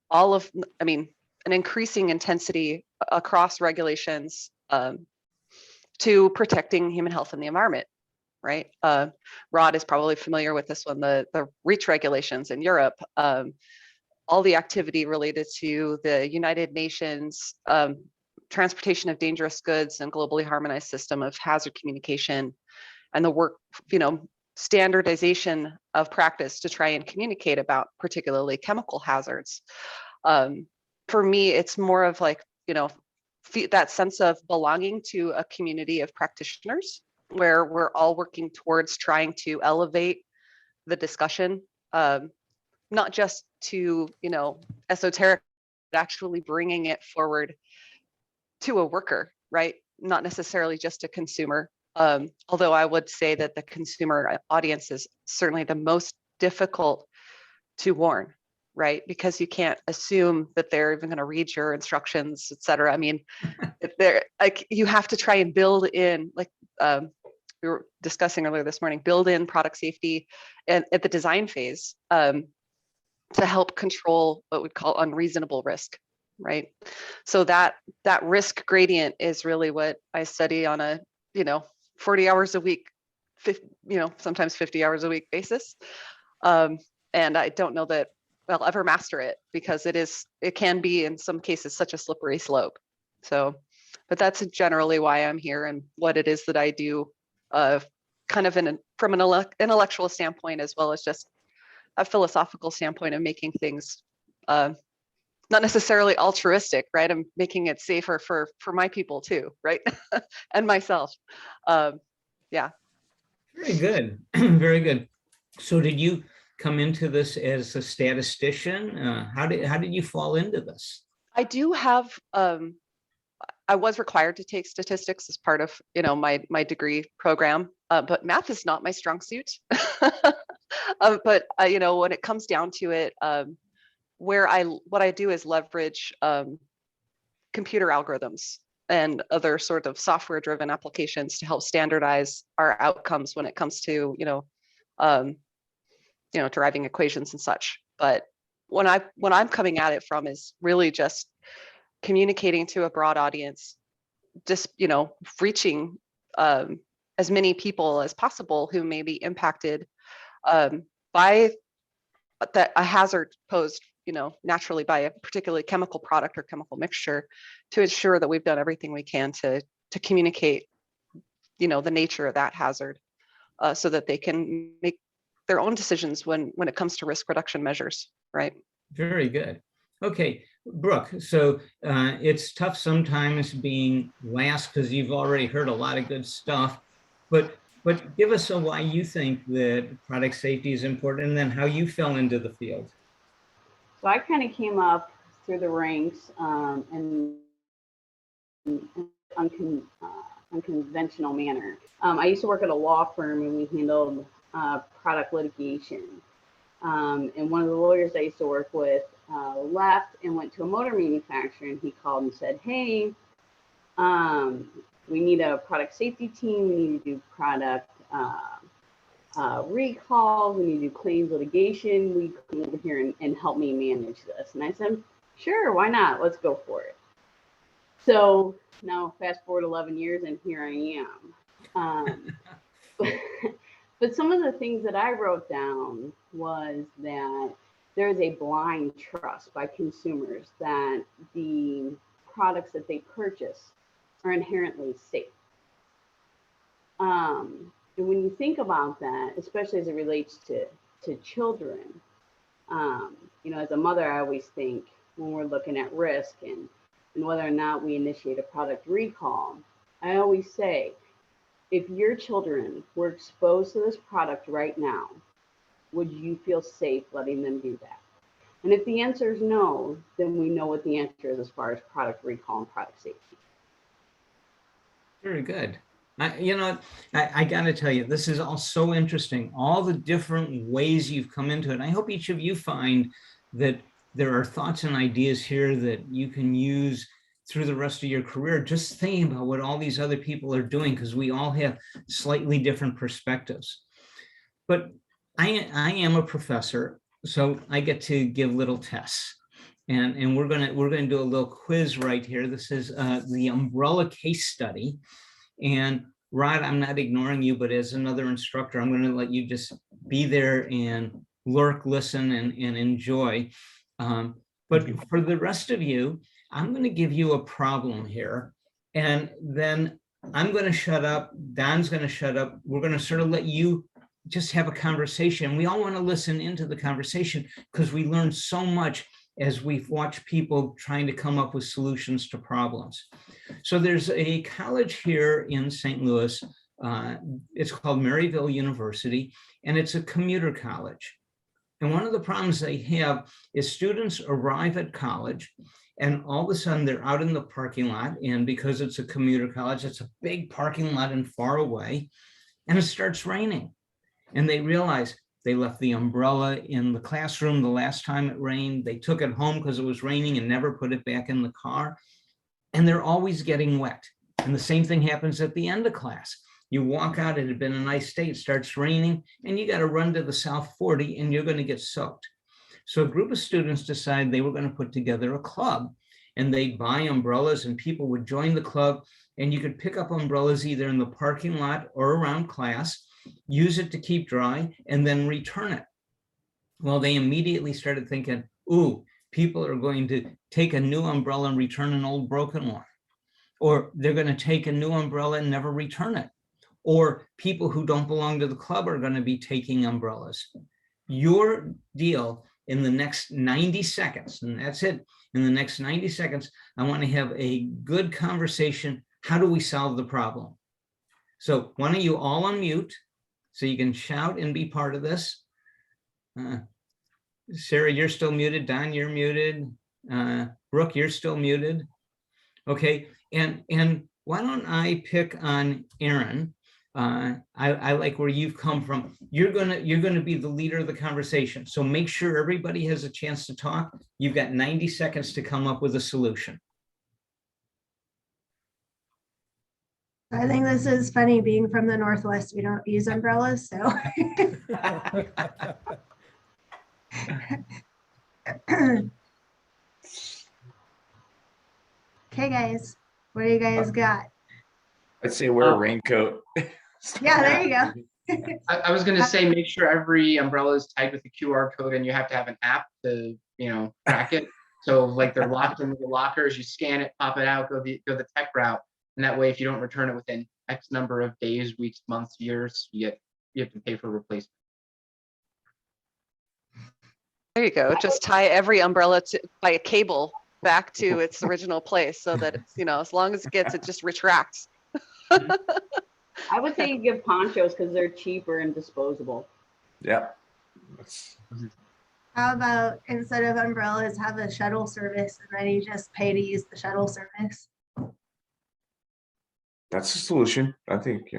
all of, I mean, an increasing intensity across regulations to protecting human health and the environment, right? Rod is probably familiar with this one, the REACH regulations in Europe, all the activity related to the United Nations transportation of dangerous goods and globally harmonized system of hazard communication, and the work, you know, standardization of practice to try and communicate about particularly chemical hazards. For me, it's more of like, you know, that sense of belonging to a community of practitioners where we're all working towards trying to elevate the discussion, not just to, you know, esoteric, but actually bringing it forward to a worker, right? Not necessarily just a consumer. Although I would say that the consumer audience is certainly the most difficult to warn, right? Because you can't assume that they're even going to read your instructions, et cetera. I mean, they're like, you have to try and build in, like we were discussing earlier this morning, build in product safety and at the design phase to help control what we call unreasonable risk, right? So that risk gradient is really what I study on a, you know, 40 hours a week, 50, you know, sometimes 50 hours a week basis. And I don't know that I'll ever master it because it can be in some cases such a slippery slope. So, but that's generally why I'm here and what it is that I do, kind of from an intellectual standpoint, as well as just a philosophical standpoint of making things not necessarily altruistic, right? I'm making it safer for my people too, right? And myself. Yeah. Very good. Very good. So did you come into this as a statistician? How did you fall into this? I do have, I was required to take statistics as part of, you know, my degree program, but math is not my strong suit. But you know, when it comes down to it, what I do is leverage computer algorithms and other sort of software-driven applications to help standardize our outcomes when it comes to, you know, deriving equations and such. But when I'm coming at it from is really just communicating to a broad audience, just, you know, reaching as many people as possible who may be impacted by a hazard posed, you know, naturally by a particularly chemical product or chemical mixture, to ensure that we've done everything we can to communicate, you know, the nature of that hazard, so that they can make their own decisions when it comes to risk reduction measures, right? Very good. Okay, Brooke, so it's tough sometimes being last because you've already heard a lot of good stuff, but give us a why you think that product safety is important and then how you fell into the field. So I kind of came up through the ranks in unconventional manner. I used to work at a law firm and we handled product litigation. And one of the lawyers I used to work with left and went to a motor manufacturer, and he called and said, hey, we need a product safety team. We need to do product recalls. We need to do claims litigation. We come over here and help me manage this. And I said, sure, why not? Let's go for it. So now fast forward 11 years and here I am. But some of the things that I wrote down was that there is a blind trust by consumers that the products that they purchase are inherently safe. And when you think about that, especially as it relates to children, you know, as a mother, I always think when we're looking at risk and whether or not we initiate a product recall, I always say, if your children were exposed to this product right now, would you feel safe letting them do that? And if the answer is no, then we know what the answer is as far as product recall and product safety. Very good. You know, I got to tell you, this is all so interesting. All the different ways you've come into it. I hope each of you find that there are thoughts and ideas here that you can use through the rest of your career, just thinking about what all these other people are doing, because we all have slightly different perspectives. But I am a professor, so I get to give little tests. And we're gonna do a little quiz right here. This is the umbrella case study. And Rod, I'm not ignoring you, but as another instructor, I'm going to let you just be there and lurk, listen, and enjoy. But for the rest of you, I'm going to give you a problem here. And then I'm going to shut up. Don's going to shut up. We're going to sort of let you just have a conversation. We all want to listen into the conversation because we learn so much as we've watched people trying to come up with solutions to problems. So there's a college here in St. Louis. It's called Maryville University, and it's a commuter college. And one of the problems they have is students arrive at college, and all of a sudden they're out in the parking lot. And because it's a commuter college, it's a big parking lot and far away, and it starts raining. And they realize they left the umbrella in the classroom the last time it rained. They took it home because it was raining and never put it back in the car. And they're always getting wet. And the same thing happens at the end of class. You walk out, it had been a nice day, it starts raining, and you got to run to the South 40 and you're going to get soaked. So a group of students decided they were going to put together a club, and they'd buy umbrellas and people would join the club, and you could pick up umbrellas either in the parking lot or around class, use it to keep dry, and then return it. Well, they immediately started thinking, ooh, people are going to take a new umbrella and return an old broken one. Or they're going to take a new umbrella and never return it. Or people who don't belong to the club are going to be taking umbrellas. Your deal in the next 90 seconds, and that's it, in the next 90 seconds, I want to have a good conversation. How do we solve the problem? So why don't you all unmute so you can shout and be part of this. Sarah, you're still muted. Don, you're muted. Brooke, you're still muted. Okay, and why don't I pick on Aaron? I like where you've come from. You're gonna be the leader of the conversation. So make sure everybody has a chance to talk. You've got 90 seconds to come up with a solution. I think this is funny. Being from the Northwest, we don't use umbrellas, so. Okay, guys, what do you guys got? I'd say wear a raincoat. Yeah, there you go. I was going to say, make sure every umbrella is tagged with a QR code, and you have to have an app to, track it. So like they're locked into the lockers, you scan it, pop it out, go the tech route. And that way, if you don't return it within X number of days, weeks, months, years, you have to pay for replacement. There you go. Just tie every umbrella by a cable back to its original place so that it's, as long as it gets, it just retracts. I would say you give ponchos because they're cheaper and disposable. Yeah. How about instead of umbrellas, have a shuttle service and then you just pay to use the shuttle service? That's a solution. I think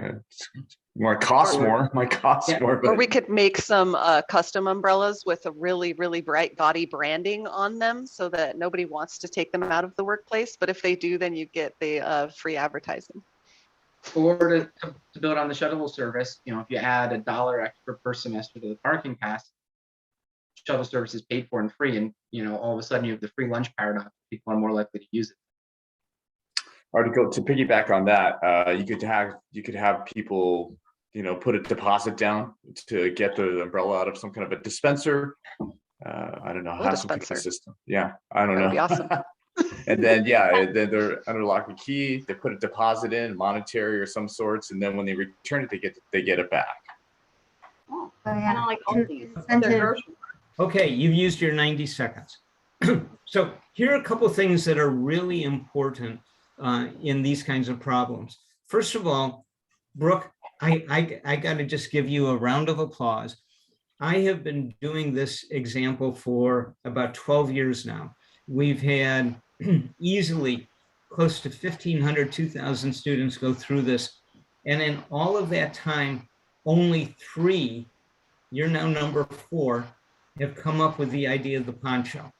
might cost more. But... Or we could make some custom umbrellas with a really, really bright gaudy branding on them so that nobody wants to take them out of the workplace. But if they do, then you get the free advertising. Or to build on the shuttle service, if you add $1 extra per semester to the parking pass, shuttle service is paid for and free, and all of a sudden you have the free lunch paradox. People are more likely to use it. Or to piggyback on that, you could have people, put a deposit down to get the umbrella out of some kind of a dispenser. I don't know, have some kind of system. Yeah, I don't know. That would be awesome. And then, yeah, then they're under lock and key. They put a deposit in, monetary or some sorts, and then when they return it, they get it back. Oh, yeah. kind of like all these. Incentive. Okay, you've used your 90 seconds. So here are a couple of things that are really important in these kinds of problems. First of all, Brooke, I got to just give you a round of applause. I have been doing this example for about 12 years now. We've had easily close to 1,500, 2,000 students go through this. And in all of that time, only 3, you're now number 4, have come up with the idea of the poncho.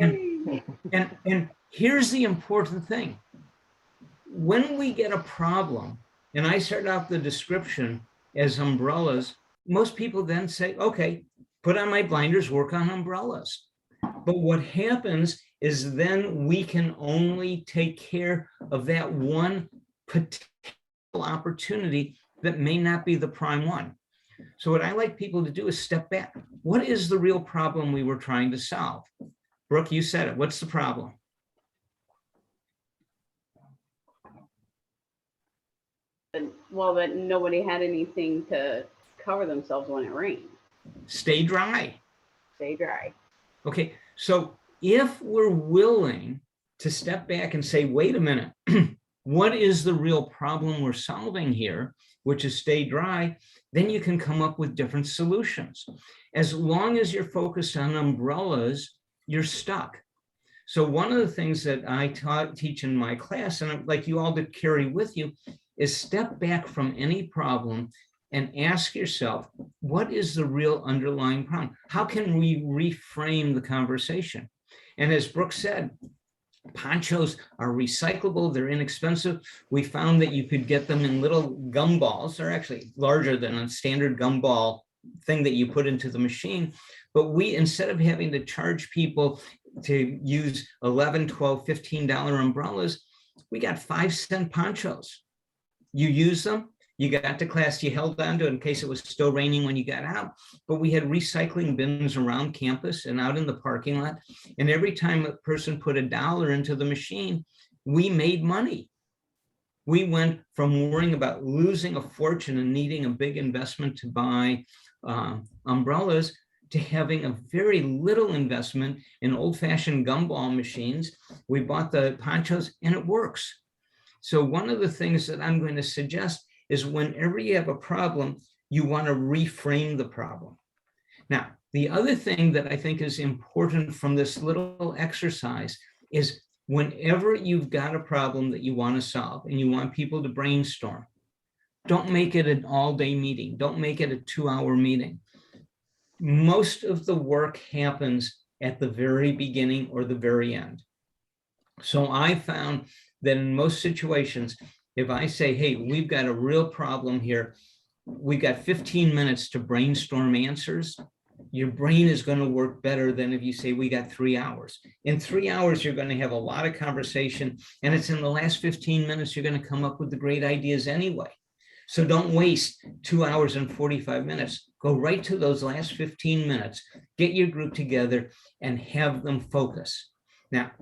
Yay! And here's the important thing. When we get a problem, and I start out the description as umbrellas, most people then say, okay, put on my blinders, work on umbrellas. But what happens is then we can only take care of that one potential opportunity that may not be the prime one. So what I like people to do is step back. What is the real problem we were trying to solve? Brooke, you said it. What's the problem? Well, that nobody had anything to cover themselves when it rained. Stay dry. Stay dry. Okay, so if we're willing to step back and say, wait a minute, what is the real problem we're solving here, which is stay dry, then you can come up with different solutions. As long as you're focused on umbrellas, you're stuck. So one of the things that I teach in my class, and like you all did carry with you, is step back from any problem and ask yourself, what is the real underlying problem? How can we reframe the conversation? And as Brooke said, ponchos are recyclable, they're inexpensive. We found that you could get them in little gumballs. They're actually larger than a standard gumball thing that you put into the machine. But we, instead of having to charge people to use $11, $12, $15 umbrellas, we got 5-cent ponchos. You use them, you got to class, you held on to it in case it was still raining when you got out. But we had recycling bins around campus and out in the parking lot. And every time a person put $1 into the machine, we made money. We went from worrying about losing a fortune and needing a big investment to buy umbrellas to having a very little investment in old-fashioned gumball machines. We bought the ponchos and it works. So one of the things that I'm going to suggest is whenever you have a problem, you want to reframe the problem. Now, the other thing that I think is important from this little exercise is whenever you've got a problem that you want to solve and you want people to brainstorm, don't make it an all-day meeting. Don't make it a 2-hour meeting. Most of the work happens at the very beginning or the very end. So I found that in most situations, if I say, hey, we've got a real problem here, we've got 15 minutes to brainstorm answers, your brain is going to work better than if you say we got 3 hours. In 3 hours, you're going to have a lot of conversation, and it's in the last 15 minutes you're going to come up with the great ideas anyway. So don't waste 2 hours and 45 minutes. Go right to those last 15 minutes, get your group together and have them focus. Now,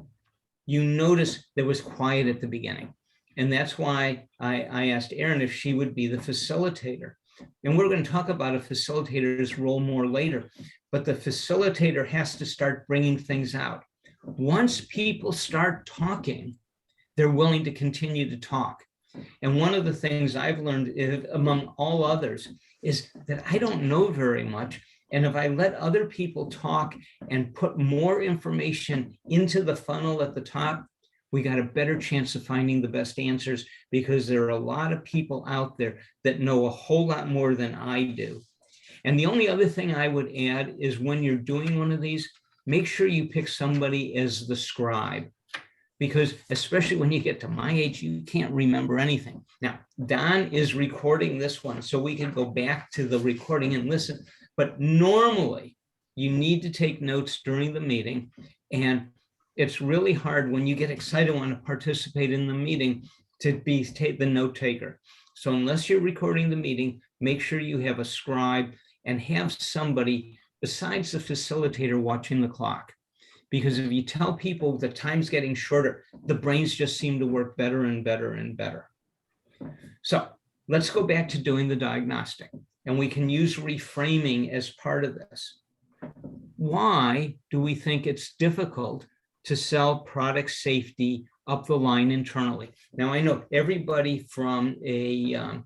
you notice there was quiet at the beginning. And that's why I asked Erin if she would be the facilitator. And we're going to talk about a facilitator's role more later, but the facilitator has to start bringing things out. Once people start talking, they're willing to continue to talk. And one of the things I've learned is, among all others, is that I don't know very much. And if I let other people talk and put more information into the funnel at the top, we got a better chance of finding the best answers, because there are a lot of people out there that know a whole lot more than I do. And the only other thing I would add is when you're doing one of these, make sure you pick somebody as the scribe, because especially when you get to my age, you can't remember anything. Now, Don is recording this one, so we can go back to the recording and listen. But normally, you need to take notes during the meeting, and it's really hard when you get excited and want to participate in the meeting to be the note taker. So unless you're recording the meeting, make sure you have a scribe and have somebody besides the facilitator watching the clock. Because if you tell people the time's getting shorter, the brains just seem to work better and better and better. So let's go back to doing the diagnostic, and we can use reframing as part of this. Why do we think it's difficult to sell product safety up the line internally? Now, I know everybody from a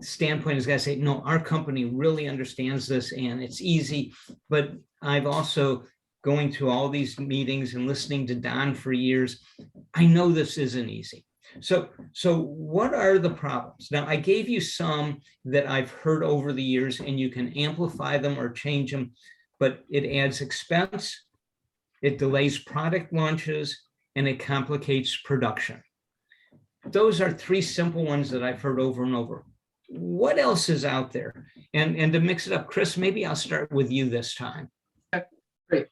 standpoint is going to say, no, our company really understands this and it's easy. But I've also going to all these meetings and listening to Don for years. I know this isn't easy. So what are the problems? Now, I gave you some that I've heard over the years, and you can amplify them or change them, but it adds expense, it delays product launches, and it complicates production. Those are three simple ones that I've heard over and over. What else is out there? And to mix it up, Chris, maybe I'll start with you this time. Great.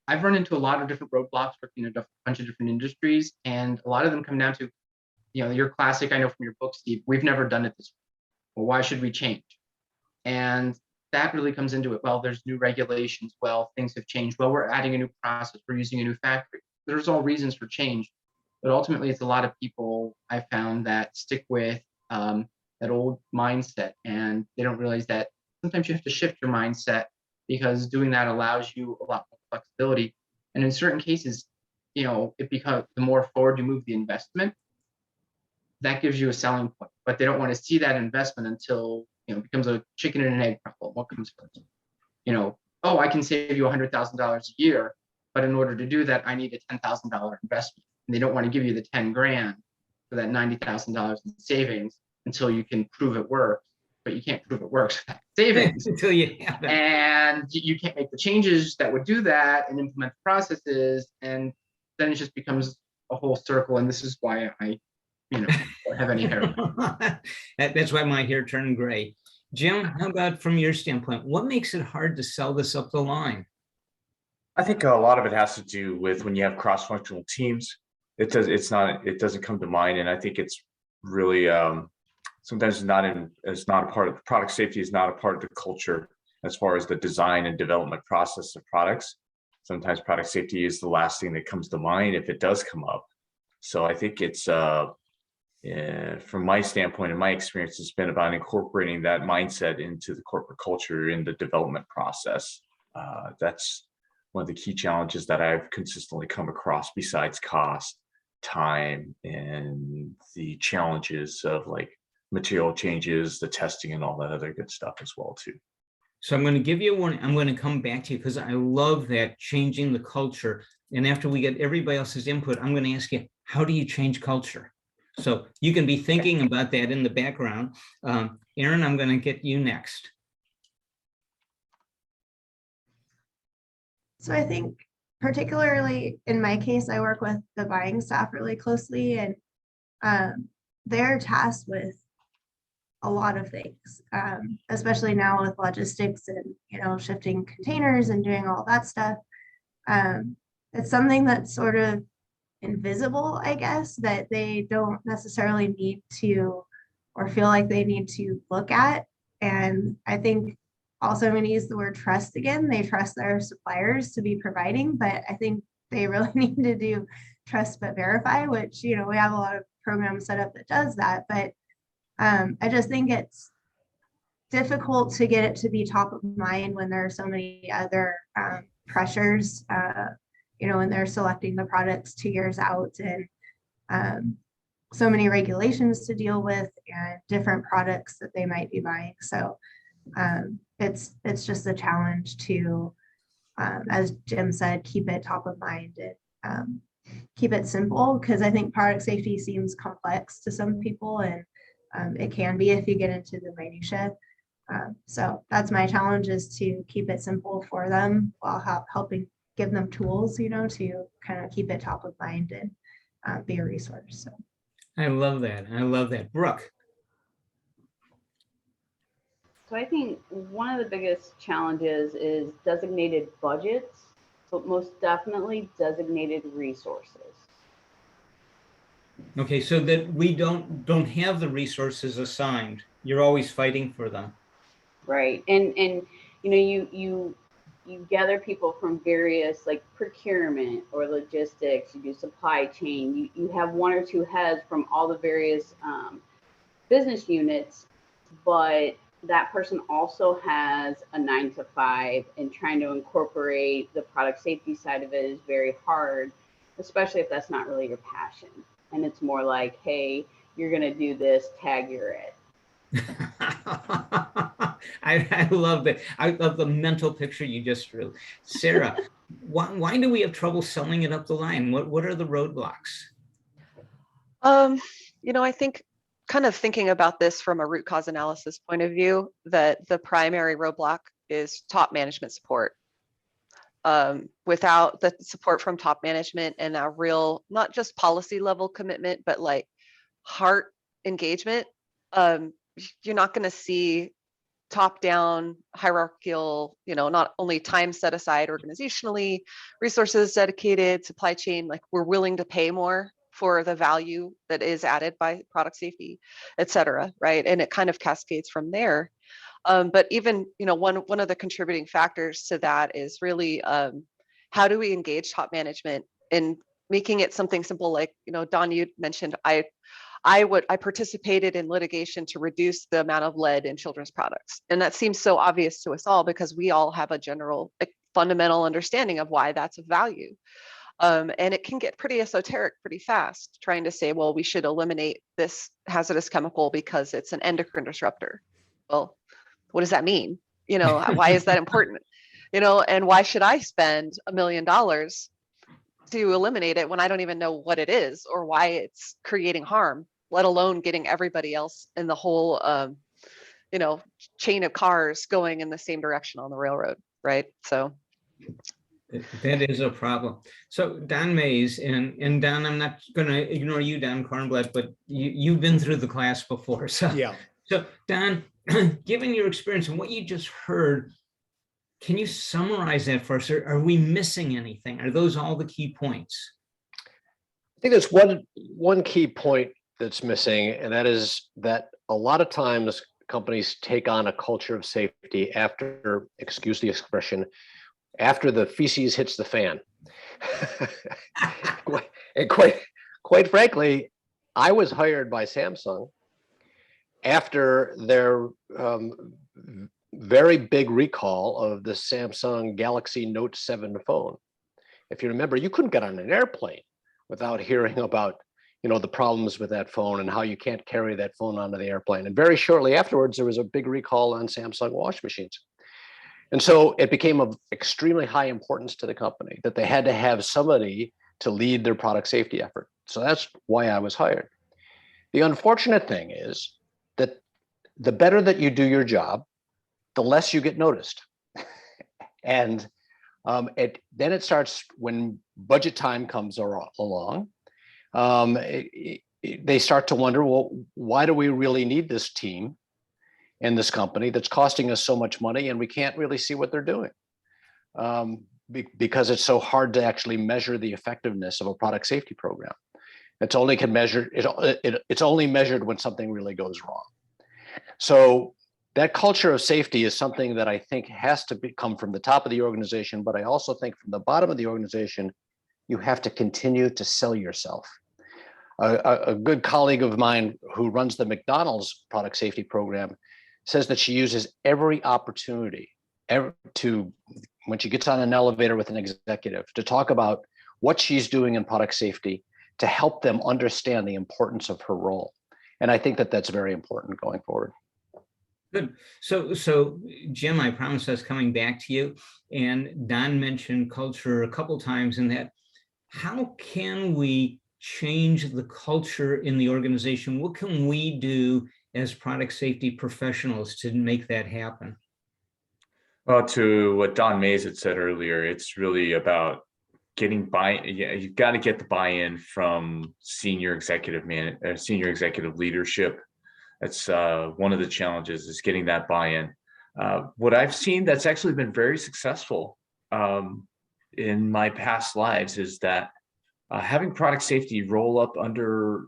I've run into a lot of different roadblocks working in a bunch of different industries, and a lot of them come down to, your classic, I know from your book, Steve, we've never done it this way. Well, why should we change? And that really comes into it. Well, there's new regulations. Well, things have changed. Well, we're adding a new process. We're using a new factory. There's all reasons for change. But ultimately, it's a lot of people I found that stick with that old mindset, and they don't realize that sometimes you have to shift your mindset, because doing that allows you a lot more flexibility. And in certain cases, it becomes, the more forward you move the investment, that gives you a selling point. But they don't want to see that investment until it becomes a chicken and an egg problem. What comes first? Oh, I can save you $100,000 a year, but in order to do that, I need a $10,000 investment. And they don't want to give you the 10 grand for that $90,000 in savings until you can prove it works. But you can't prove it works with that savings until you have it. And you can't make the changes that would do that and implement the processes, and then it just becomes a whole circle. And this is why I, don't have any hair. That's why my hair turned gray. Jim, how about from your standpoint, what makes it hard to sell this up the line? I think a lot of it has to do with when you have cross-functional teams. It doesn't come to mind, and I think it's really sometimes it's not a part of the product safety, is not a part of the culture as far as the design and development process of products. Sometimes product safety is the last thing that comes to mind if it does come up. So I think it's from my standpoint and my experience, it's been about incorporating that mindset into the corporate culture in the development process. That's one of the key challenges that I've consistently come across, besides cost, time, and the challenges of material changes, the testing, and all that other good stuff as well too. So I'm going to give you one. I'm going to come back to you because I love that, changing the culture. And after we get everybody else's input, I'm going to ask you, how do you change culture? So you can be thinking about that in the background. Aaron, I'm going to get you next. So I think particularly in my case, I work with the buying staff really closely, and they're tasked with a lot of things, especially now with logistics and shifting containers and doing all that stuff. It's something that's sort of invisible, I guess, that they don't necessarily need to or feel like they need to look at. And I think also I'm going to use the word trust again. They trust their suppliers to be providing, but I think they really need to do trust but verify, which, we have a lot of programs set up that does that. But I just think it's difficult to get it to be top of mind when there are so many other pressures, when they're selecting the products 2 years out, and so many regulations to deal with and different products that they might be buying. So it's just a challenge to, as Jim said, keep it top of mind and keep it simple, because I think product safety seems complex to some people, and it can be if you get into the minutia. So that's my challenge, is to keep it simple for them while helping give them tools, to kind of keep it top of mind and be a resource. So I love that. I love that. Brooke. So I think one of the biggest challenges is designated budgets, but most definitely designated resources. Okay, so that we don't have the resources assigned. You're always fighting for them. Right. And you you gather people from various like procurement or logistics, you do supply chain, you have one or two heads from all the various business units, but that person also has a 9 to 5, and trying to incorporate the product safety side of it is very hard, especially if that's not really your passion. And it's more like, hey, you're going to do this, tag you're it. I love that. I love the mental picture you just drew. Sarah, why do we have trouble selling it up the line? What are the roadblocks? I think kind of thinking about this from a root cause analysis point of view, that the primary roadblock is top management support. Without the support from top management and a real, not just policy level commitment, but like heart engagement, you're not going to see top down hierarchical, not only time set aside organizationally, resources dedicated, supply chain, like we're willing to pay more for the value that is added by product safety, et cetera, right? And it kind of cascades from there. But even, one of the contributing factors to that is really how do we engage top management in making it something simple, like, Don, you mentioned, I participated in litigation to reduce the amount of lead in children's products. And that seems so obvious to us all because we all have a general fundamental understanding of why that's of value. And it can get pretty esoteric pretty fast, trying to say, well, we should eliminate this hazardous chemical because it's an endocrine disruptor. Well, what does that mean? Why is that important? And why should I spend $1 million to eliminate it when I don't even know what it is or why it's creating harm, let alone getting everybody else in the whole, chain of cars going in the same direction on the railroad, right? So that is a problem. So Don Mays, and Don, I'm not going to ignore you, Don Kornblatt, but you've been through the class before. So Yeah. So Don, given your experience and what you just heard, can you summarize that for us? Are we missing anything? Are those all the key points? I think there's one key point that's missing, and that is that a lot of times companies take on a culture of safety after, excuse the expression, after the feces hits the fan. And quite frankly, I was hired by Samsung after their very big recall of the Samsung Galaxy Note 7 phone. If you remember, you couldn't get on an airplane without hearing about, the problems with that phone and how you can't carry that phone onto the airplane. And very shortly afterwards, there was a big recall on Samsung wash machines. And so it became of extremely high importance to the company that they had to have somebody to lead their product safety effort. So that's why I was hired. The unfortunate thing is that the better that you do your job, the less you get noticed. And then it starts when budget time comes along. They start to wonder, well, why do we really need this team in this company that's costing us so much money and we can't really see what they're doing? Because it's so hard to actually measure the effectiveness of a product safety program. It's only measured when something really goes wrong. So that culture of safety is something that I think has to come from the top of the organization, but I also think from the bottom of the organization, you have to continue to sell yourself. A good colleague of mine who runs the McDonald's product safety program says that she uses every opportunity when she gets on an elevator with an executive to talk about what she's doing in product safety to help them understand the importance of her role. And I think that that's very important going forward. Good. So Jim, I promise us coming back to you. And Don mentioned culture a couple times in that. How can we change the culture in the organization? What can we do as product safety professionals to make that happen? Well, to what Don Mays had said earlier, it's really about getting you've got to get the buy-in from senior executive leadership. That's one of the challenges, is getting that buy-in. What I've seen that's actually been very successful in my past lives is that having product safety roll up under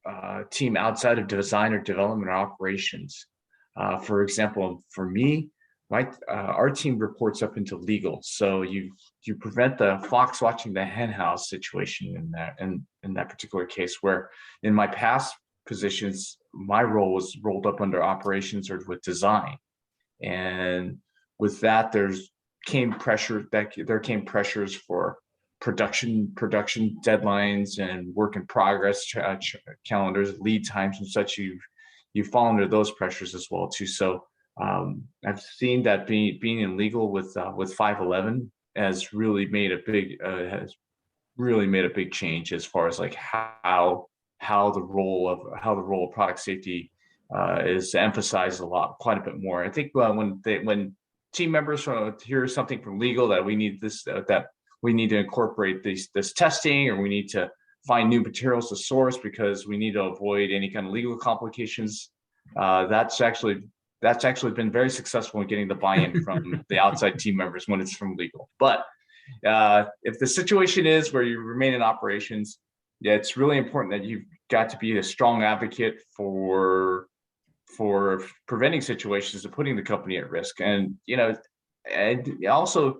a team outside of design or development or operations. For example, for me, our team reports up into legal. So you prevent the fox watching the hen house situation in that particular case, where in my past positions, my role was rolled up under operations or with design. And with that, there came pressures for production deadlines and work in progress calendars, lead times and such. You fall under those pressures as well too. So I've seen that being in legal with 511 has really made a big change as far as like how the role of product safety is emphasized quite a bit more. I think when team members hear something from legal that we need that we need to incorporate this testing, or we need to find new materials to source because we need to avoid any kind of legal complications, that's actually been very successful in getting the buy-in from the outside team members when it's from legal. But if the situation is where you remain in operations, yeah, it's really important that you've got to be a strong advocate for preventing situations of putting the company at risk. And and also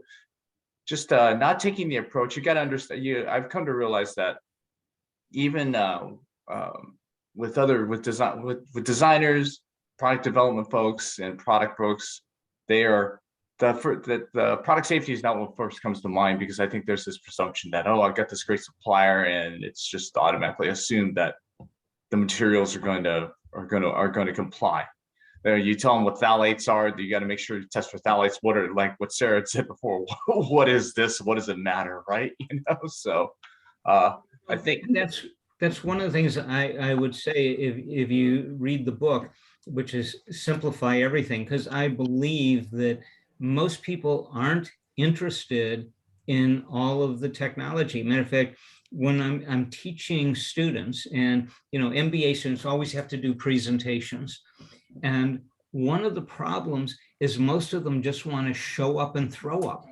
just not taking the approach. You got to understand. I've come to realize that even with designers, product development folks, and product folks, the product safety is not what first comes to mind, because I think there's this presumption that, oh, I've got this great supplier, and it's just automatically assumed that the materials are going to comply. You tell them what phthalates are. You got to make sure you test for phthalates. What are, like what Sarah had said before, what is this? What does it matter, right? So I think that's one of the things I would say if you read the book, which is Simplify Everything, because I believe that most people aren't interested in all of the technology. Matter of fact, when I'm teaching students, and MBA students always have to do presentations, and one of the problems is most of them just want to show up and throw up.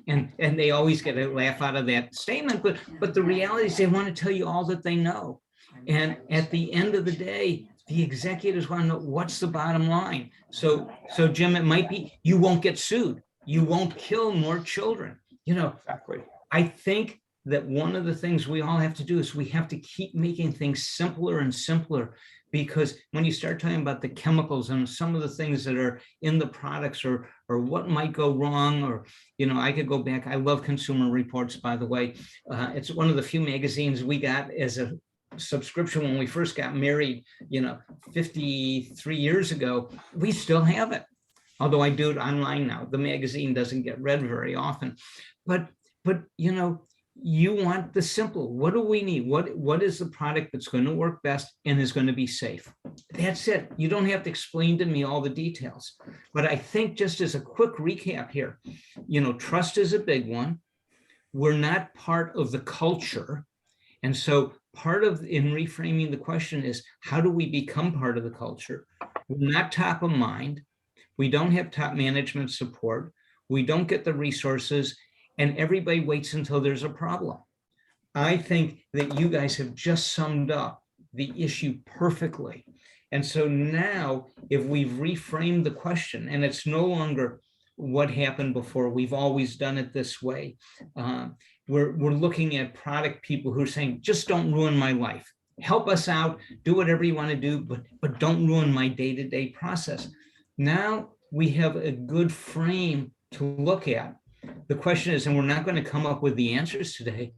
And they always get a laugh out of that statement, but the reality is they want to tell you all that they know. And at the end of the day, the executives want to know what's the bottom line. So Jim, it might be you won't get sued. You won't kill more children. Exactly. I think that one of the things we all have to do is we have to keep making things simpler and simpler, because when you start talking about the chemicals and some of the things that are in the products or what might go wrong, or, I could go back. I love Consumer Reports, by the way. It's one of the few magazines we got as a subscription when we first got married, 53 years ago. We still have it, although I do it online now. The magazine doesn't get read very often, but you want the simple. What do we need? What is the product that's going to work best and is going to be safe? That's it. You don't have to explain to me all the details. But I think, just as a quick recap here, trust is a big one. We're not part of the culture. And so in reframing the question is, how do we become part of the culture? We're not top of mind. We don't have top management support. We don't get the resources, and everybody waits until there's a problem. I think that you guys have just summed up the issue perfectly. And so now, if we've reframed the question, and it's no longer what happened before, we've always done it this way. We're looking at product people who are saying, just don't ruin my life. Help us out, do whatever you want to do, but don't ruin my day-to-day process. Now we have a good frame to look at. The question is, and we're not going to come up with the answers today,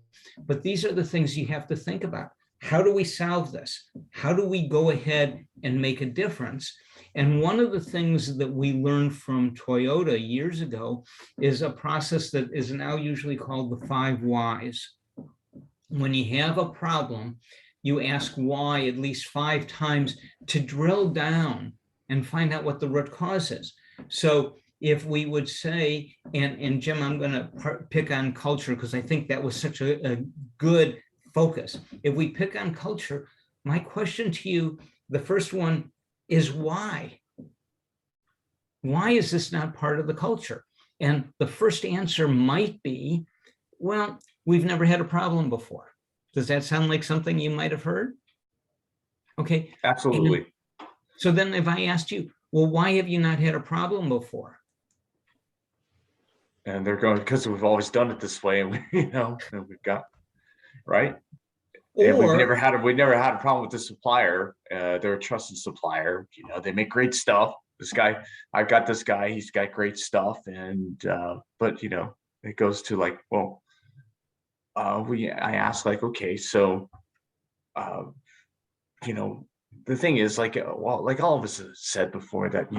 but these are the things you have to think about. How do we solve this? How do we go ahead and make a difference? And one of the things that we learned from Toyota years ago is a process that is now usually called the 5 whys. When you have a problem, you ask why at least 5 times to drill down and find out what the root cause is. So if we would say, and Jim, I'm going to pick on culture because I think that was such a good focus. If we pick on culture, my question to you, the first one is why? Why is this not part of the culture? And the first answer might be, well, we've never had a problem before. Does that sound like something you might have heard? Okay. Absolutely. So then if I asked you, well, why have you not had a problem before? And they're going, because we've always done it this way, and and we've got, right? And we've never had a problem with the supplier. They're a trusted supplier. They make great stuff. I've got this guy, he's got great stuff. And, but it goes to like, well, I asked like, okay, so, the thing is like, well, like all of us have said before that,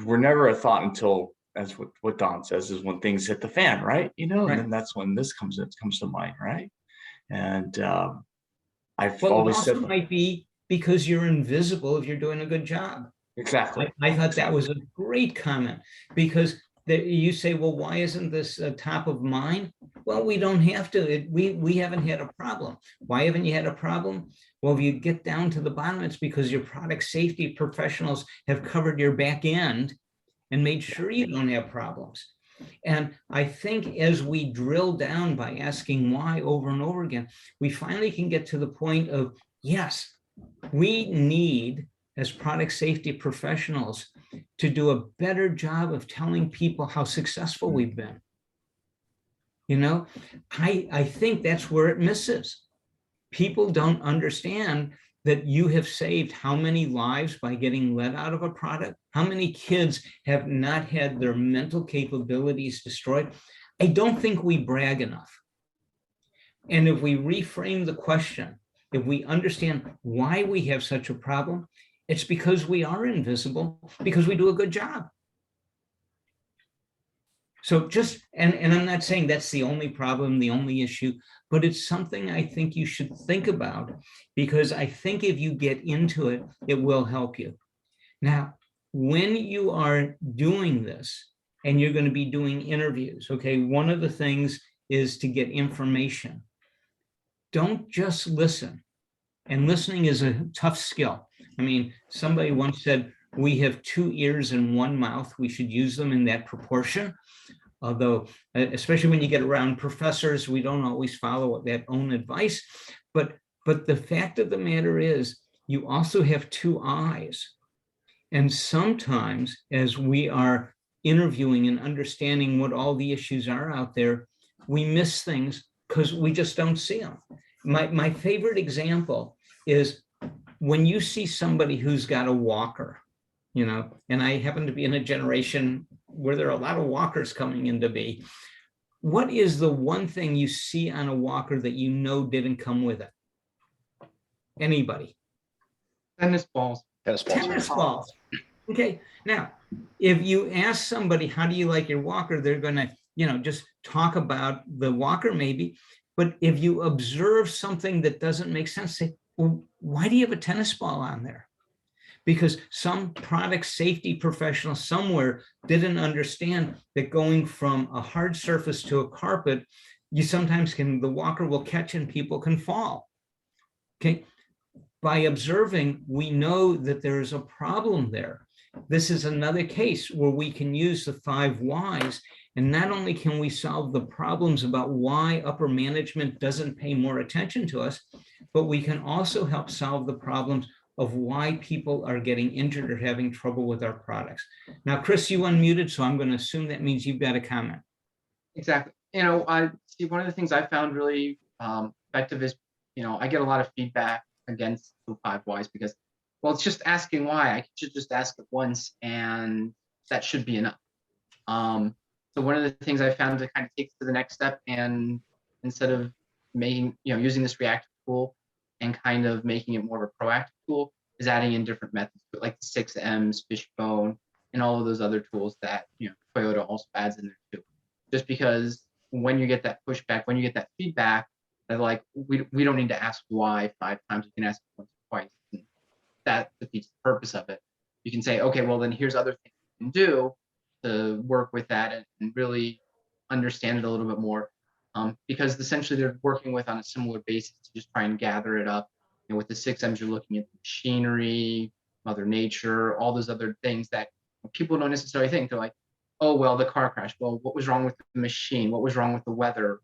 we're never a thought until, as what Don says, is when things hit the fan, right? And then that's when this comes to mind, right? And I've always said, it might be because you're invisible if you're doing a good job. Exactly. I thought that was a great comment, because you say, well, why isn't this top of mind? Well, we don't have to. We haven't had a problem. Why haven't you had a problem? Well, if you get down to the bottom, it's because your product safety professionals have covered your back end and made sure you don't have problems. And I think as we drill down by asking why over and over again, we finally can get to the point of, yes, we need, as product safety professionals, to do a better job of telling people how successful we've been. I think that's where it misses. People don't understand that you have saved how many lives by getting lead out of a product? How many kids have not had their mental capabilities destroyed? I don't think we brag enough. And if we reframe the question, if we understand why we have such a problem, it's because we are invisible, because we do a good job. So and I'm not saying that's the only problem, the only issue, but it's something I think you should think about, because I think if you get into it, it will help you. Now, when you are doing this and you're going to be doing interviews, okay, one of the things is to get information. Don't just listen. And listening is a tough skill. I mean, somebody once said, we have 2 ears and 1 mouth. We should use them in that proportion. Although, especially when you get around professors, we don't always follow that own advice. But the fact of the matter is, you also have 2 eyes. And sometimes as we are interviewing and understanding what all the issues are out there, we miss things because we just don't see them. My favorite example is when you see somebody who's got a walker, and I happen to be in a generation where there are a lot of walkers coming into be. What is the one thing you see on a walker that didn't come with it? Anybody? Tennis balls. Tennis balls. Okay. Now, if you ask somebody, how do you like your walker? They're going to, just talk about the walker maybe. But if you observe something that doesn't make sense, say, well, why do you have a tennis ball on there? Because some product safety professional somewhere didn't understand that going from a hard surface to a carpet, you sometimes the walker will catch and people can fall. Okay. By observing, we know that there is a problem there. This is another case where we can use the 5 whys, and not only can we solve the problems about why upper management doesn't pay more attention to us, but we can also help solve the problems of why people are getting injured or having trouble with our products. Now, Chris, you unmuted, so I'm going to assume that means you've got a comment. Exactly. I see one of the things I found really effective is, I get a lot of feedback against the 5 whys because, well, it's just asking why. I should just ask it once and that should be enough. So one of the things I found to kind of take to the next step, and instead of using this reactive tool and kind of making it more of a proactive tool, is adding in different methods, like the 6 M's, Fishbone, and all of those other tools that Toyota also adds in there too. Just because when you get that pushback, when you get that feedback, they're like, we don't need to ask why 5 times. We can ask once or twice. And that defeats the purpose of it. You can say, okay, well then here's other things you can do to work with that and really understand it a little bit more. Because essentially they're working with on a similar basis to just try and gather it up. And with the 6 M's, you're looking at the machinery, Mother Nature, all those other things that people don't necessarily think. They're like, oh, well, the car crash. Well, what was wrong with the machine? What was wrong with the weather?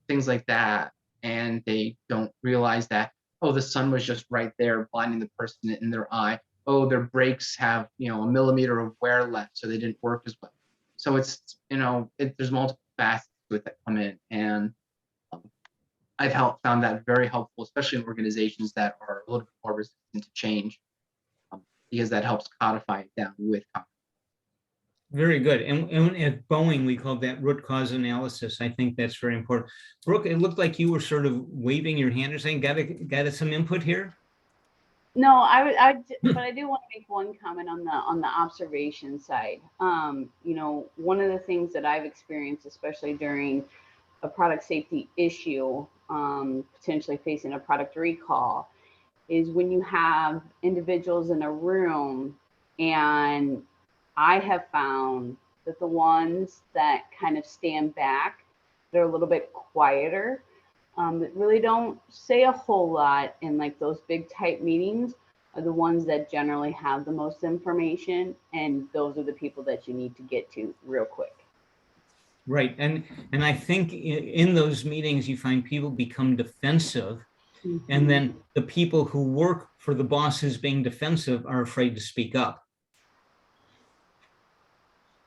Things like that. And they don't realize that, oh, the sun was just right there, blinding the person in their eye. Oh, their brakes have, a millimeter of wear left, so they didn't work as well. So it's, there's multiple facets to it that come in, and I've found that very helpful, especially in organizations that are a little bit more resistant to change, because that helps codify it down with context. Very good. And at Boeing, we call that root cause analysis. I think that's very important. Brooke, it looked like you were sort of waving your hand or saying, got some input here? No, but I do want to make one comment on the observation side. One of the things that I've experienced, especially during a product safety issue, potentially facing a product recall, is when you have individuals in a room, and I have found that the ones that kind of stand back, they're a little bit quieter, that really don't say a whole lot in like those big type meetings, are the ones that generally have the most information, and those are the people that you need to get to real quick. Right. And I think in those meetings, you find people become defensive. Mm-hmm. And then the people who work for the boss who's being defensive are afraid to speak up.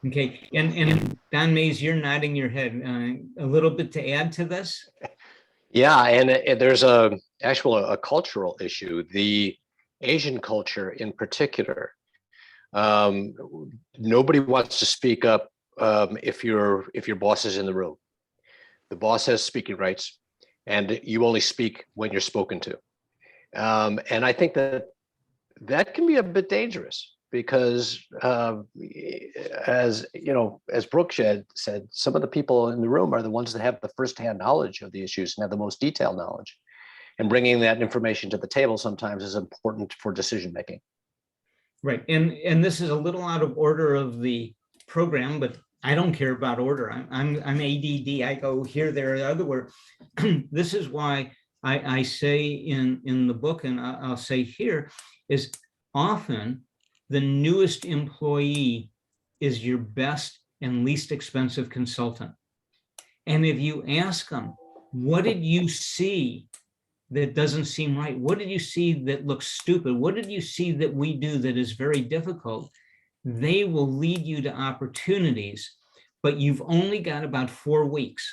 Okay. And Don Mays, you're nodding your head. A little bit to add to this? Yeah, and there's actually a cultural issue. The Asian culture in particular, nobody wants to speak up if your boss is in the room. The boss has speaking rights, and you only speak when you're spoken to. And I think that can be a bit dangerous, because as Brooke said, some of the people in the room are the ones that have the firsthand knowledge of the issues and have the most detailed knowledge. And bringing that information to the table sometimes is important for decision making. Right. And this is a little out of order of the program, but I don't care about order. I'm ADD. I go here, there, the other word. This is why I say in the book, and I'll say here, is often the newest employee is your best and least expensive consultant. And if you ask them, what did you see that doesn't seem right? What did you see that looks stupid? What did you see that we do that is very difficult? They will lead you to opportunities, but you've only got about 4 weeks.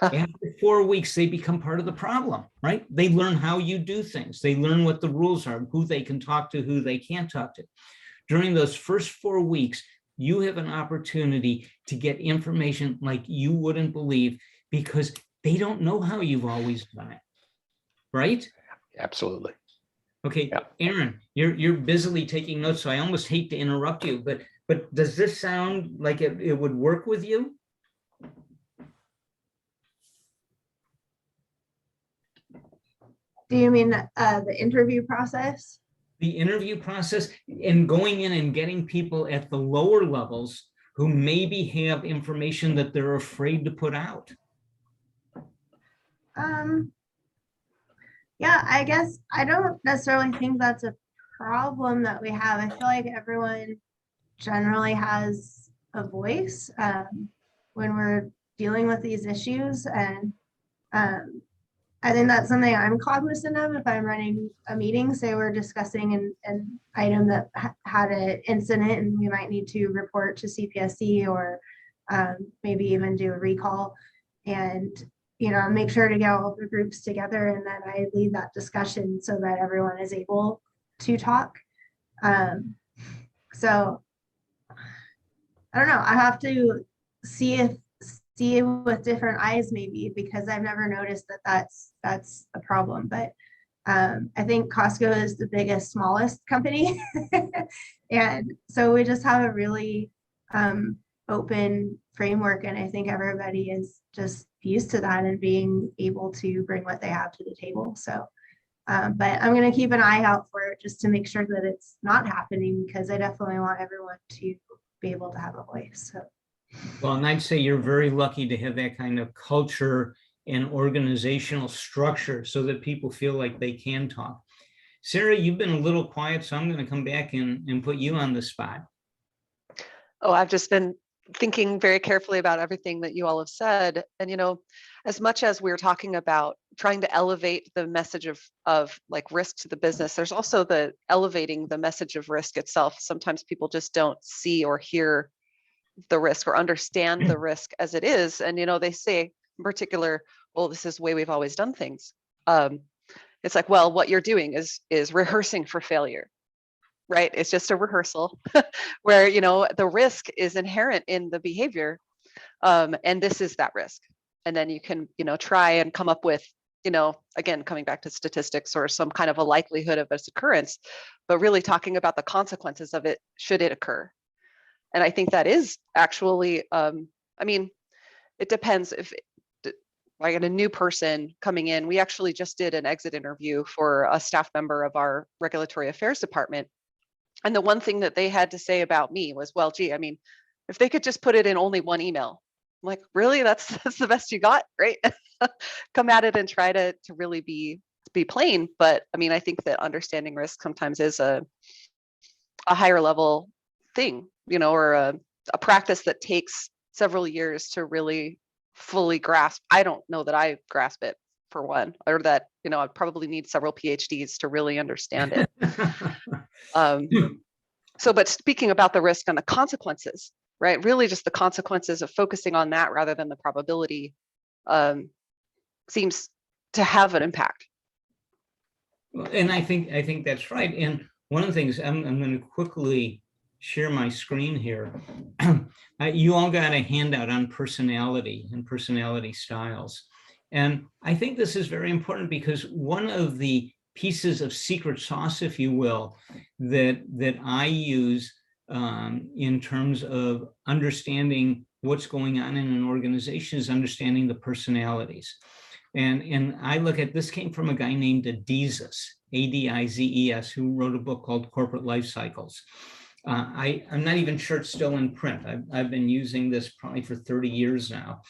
After 4 weeks, they become part of the problem, right? They learn how you do things. They learn what the rules are, who they can talk to, who they can't talk to. During those first 4 weeks, you have an opportunity to get information like you wouldn't believe, because they don't know how you've always done it, right? Absolutely. Okay, Yeah. Aaron, you're busily taking notes, so I almost hate to interrupt you, but does this sound like it would work with you? Do you mean the interview process? The interview process, and going in and getting people at the lower levels who maybe have information that they're afraid to put out. Yeah, I guess I don't necessarily think that's a problem that we have. I feel like everyone generally has a voice when we're dealing with these issues, and I think that's something I'm cognizant of if I'm running a meeting. Say we're discussing an item that had an incident and we might need to report to CPSC, or maybe even do a recall, and make sure to get all the groups together, and then I lead that discussion so that everyone is able to talk. So I don't know. I have to see with different eyes, maybe, because I've never noticed that that's a problem. But I think Costco is the biggest, smallest company, and so we just have a really open framework, and I think everybody is just used to that and being able to bring what they have to the table. So but I'm going to keep an eye out for it just to make sure that it's not happening, because I definitely want everyone to be able to have a voice. So. Well, and I'd say you're very lucky to have that kind of culture and organizational structure so that people feel like they can talk. Sarah, you've been a little quiet, so I'm going to come back and put you on the spot. Oh, I've just been thinking very carefully about everything that you all have said. And, as much as we're talking about trying to elevate the message of like risk to the business, there's also the elevating the message of risk itself. Sometimes people just don't see or hear the risk or understand the risk as it is. And, they say in particular, well, this is the way we've always done things. It's like, well, what you're doing is rehearsing for failure, right? It's just a rehearsal where, the risk is inherent in the behavior. And this is that risk. And then you can, try and come up with, again, coming back to statistics or some kind of a likelihood of its occurrence, but really talking about the consequences of it should it occur. And I think that is actually, it depends if I get a new person coming in. We actually just did an exit interview for a staff member of our regulatory affairs department. And the one thing that they had to say about me was, well, gee, if they could just put it in only one email. I'm like, really? That's the best you got? Great. Come at it and try to really be plain. But I think that understanding risk sometimes is a higher level thing, or a practice that takes several years to really fully grasp. I don't know that I grasp it, for one, or that, I'd probably need several PhDs to really understand it. But speaking about the risk and the consequences, right? Really just the consequences of focusing on that rather than the probability seems to have an impact. Well, and I think that's right. And one of the things, I'm going to quickly share my screen here. You all got a handout on personality and personality styles. And I think this is very important because one of the pieces of secret sauce, if you will, that I use in terms of understanding what's going on in an organization is understanding the personalities. And I look at, this came from a guy named Adizes, Adizes, who wrote a book called Corporate Life Cycles. I'm not even sure it's still in print. I've been using this probably for 30 years now.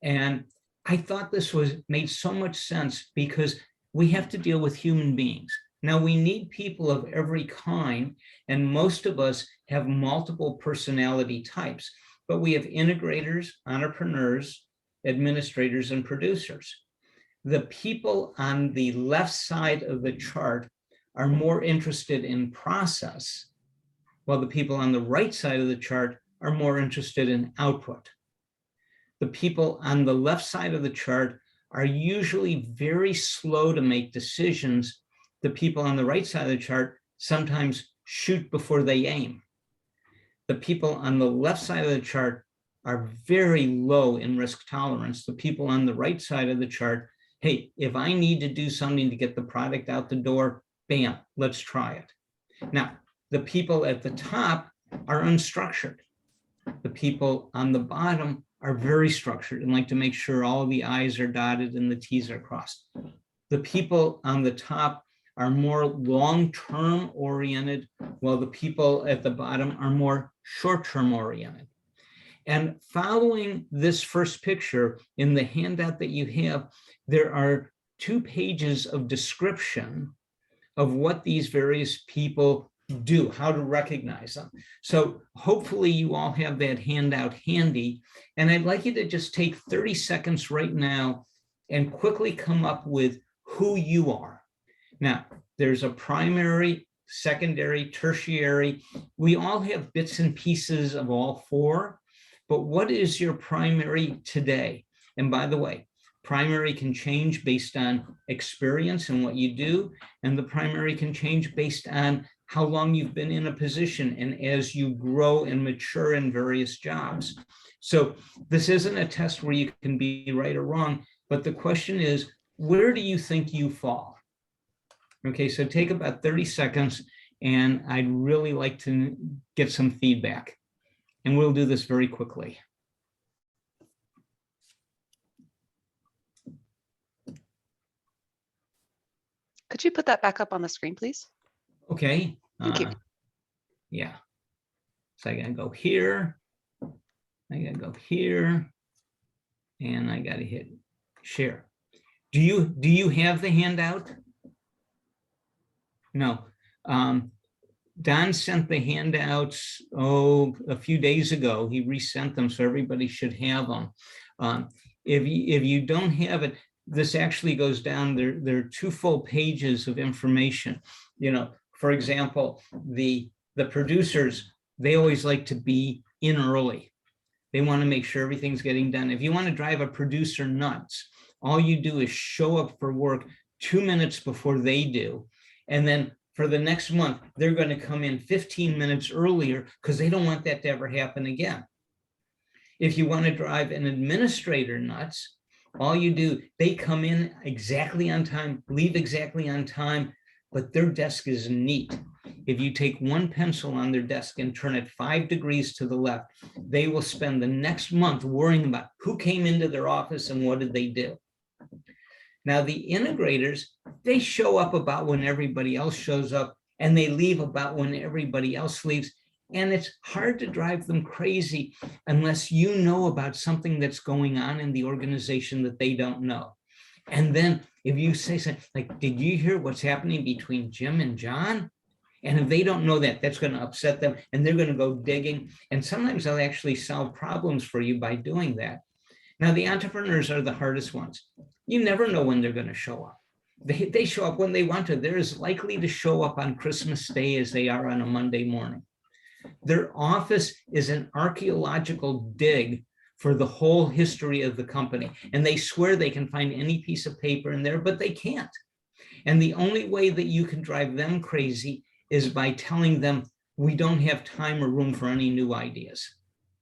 And I thought this made so much sense because we have to deal with human beings. Now, we need people of every kind, and most of us have multiple personality types, but we have integrators, entrepreneurs, administrators, and producers. The people on the left side of the chart are more interested in process, while the people on the right side of the chart are more interested in output. The people on the left side of the chart are usually very slow to make decisions. The people on the right side of the chart sometimes shoot before they aim. The people on the left side of the chart are very low in risk tolerance. The people on the right side of the chart, hey, if I need to do something to get the product out the door, bam, let's try it. Now, the people at the top are unstructured. The people on the bottom are very structured and like to make sure all the I's are dotted and the T's are crossed. The people on the top are more long-term oriented, while the people at the bottom are more short-term oriented. And following this first picture in the handout that you have, there are 2 pages of description of what these various people do, how to recognize them. So hopefully you all have that handout handy. And I'd like you to just take 30 seconds right now and quickly come up with who you are. Now, there's a primary, secondary, tertiary. We all have bits and pieces of all 4, but what is your primary today? And by the way, primary can change based on experience and what you do, and the primary can change based on how long you've been in a position and as you grow and mature in various jobs. So this isn't a test where you can be right or wrong, but the question is, where do you think you fall? Okay, so take about 30 seconds, and I'd really like to get some feedback. And we'll do this very quickly. Could you put that back up on the screen, please? Okay. Thank you. Yeah. So I gotta go here. I gotta go here. And I gotta hit share. Do you have the handout? No. Don sent the handouts, a few days ago. He resent them, so everybody should have them. If you don't have it, this actually goes down. There are 2 full pages of information. For example, the producers, they always like to be in early. They want to make sure everything's getting done. If you want to drive a producer nuts, all you do is show up for work 2 minutes before they do. And then for the next month, they're going to come in 15 minutes earlier because they don't want that to ever happen again. If you want to drive an administrator nuts, all you do, they come in exactly on time, leave exactly on time, but their desk is neat. If you take one pencil on their desk and turn it 5 degrees to the left, they will spend the next month worrying about who came into their office and what did they do. Now, the integrators, they show up about when everybody else shows up, and they leave about when everybody else leaves. And it's hard to drive them crazy unless you know about something that's going on in the organization that they don't know. And then if you say something like, did you hear what's happening between Jim and John? And if they don't know that, that's going to upset them, and they're going to go digging. And sometimes they'll actually solve problems for you by doing that. Now, the entrepreneurs are the hardest ones. You never know when they're going to show up. They show up when they want to. They're as likely to show up on Christmas Day as they are on a Monday morning. Their office is an archaeological dig for the whole history of the company. And they swear they can find any piece of paper in there, but they can't. And the only way that you can drive them crazy is by telling them, we don't have time or room for any new ideas.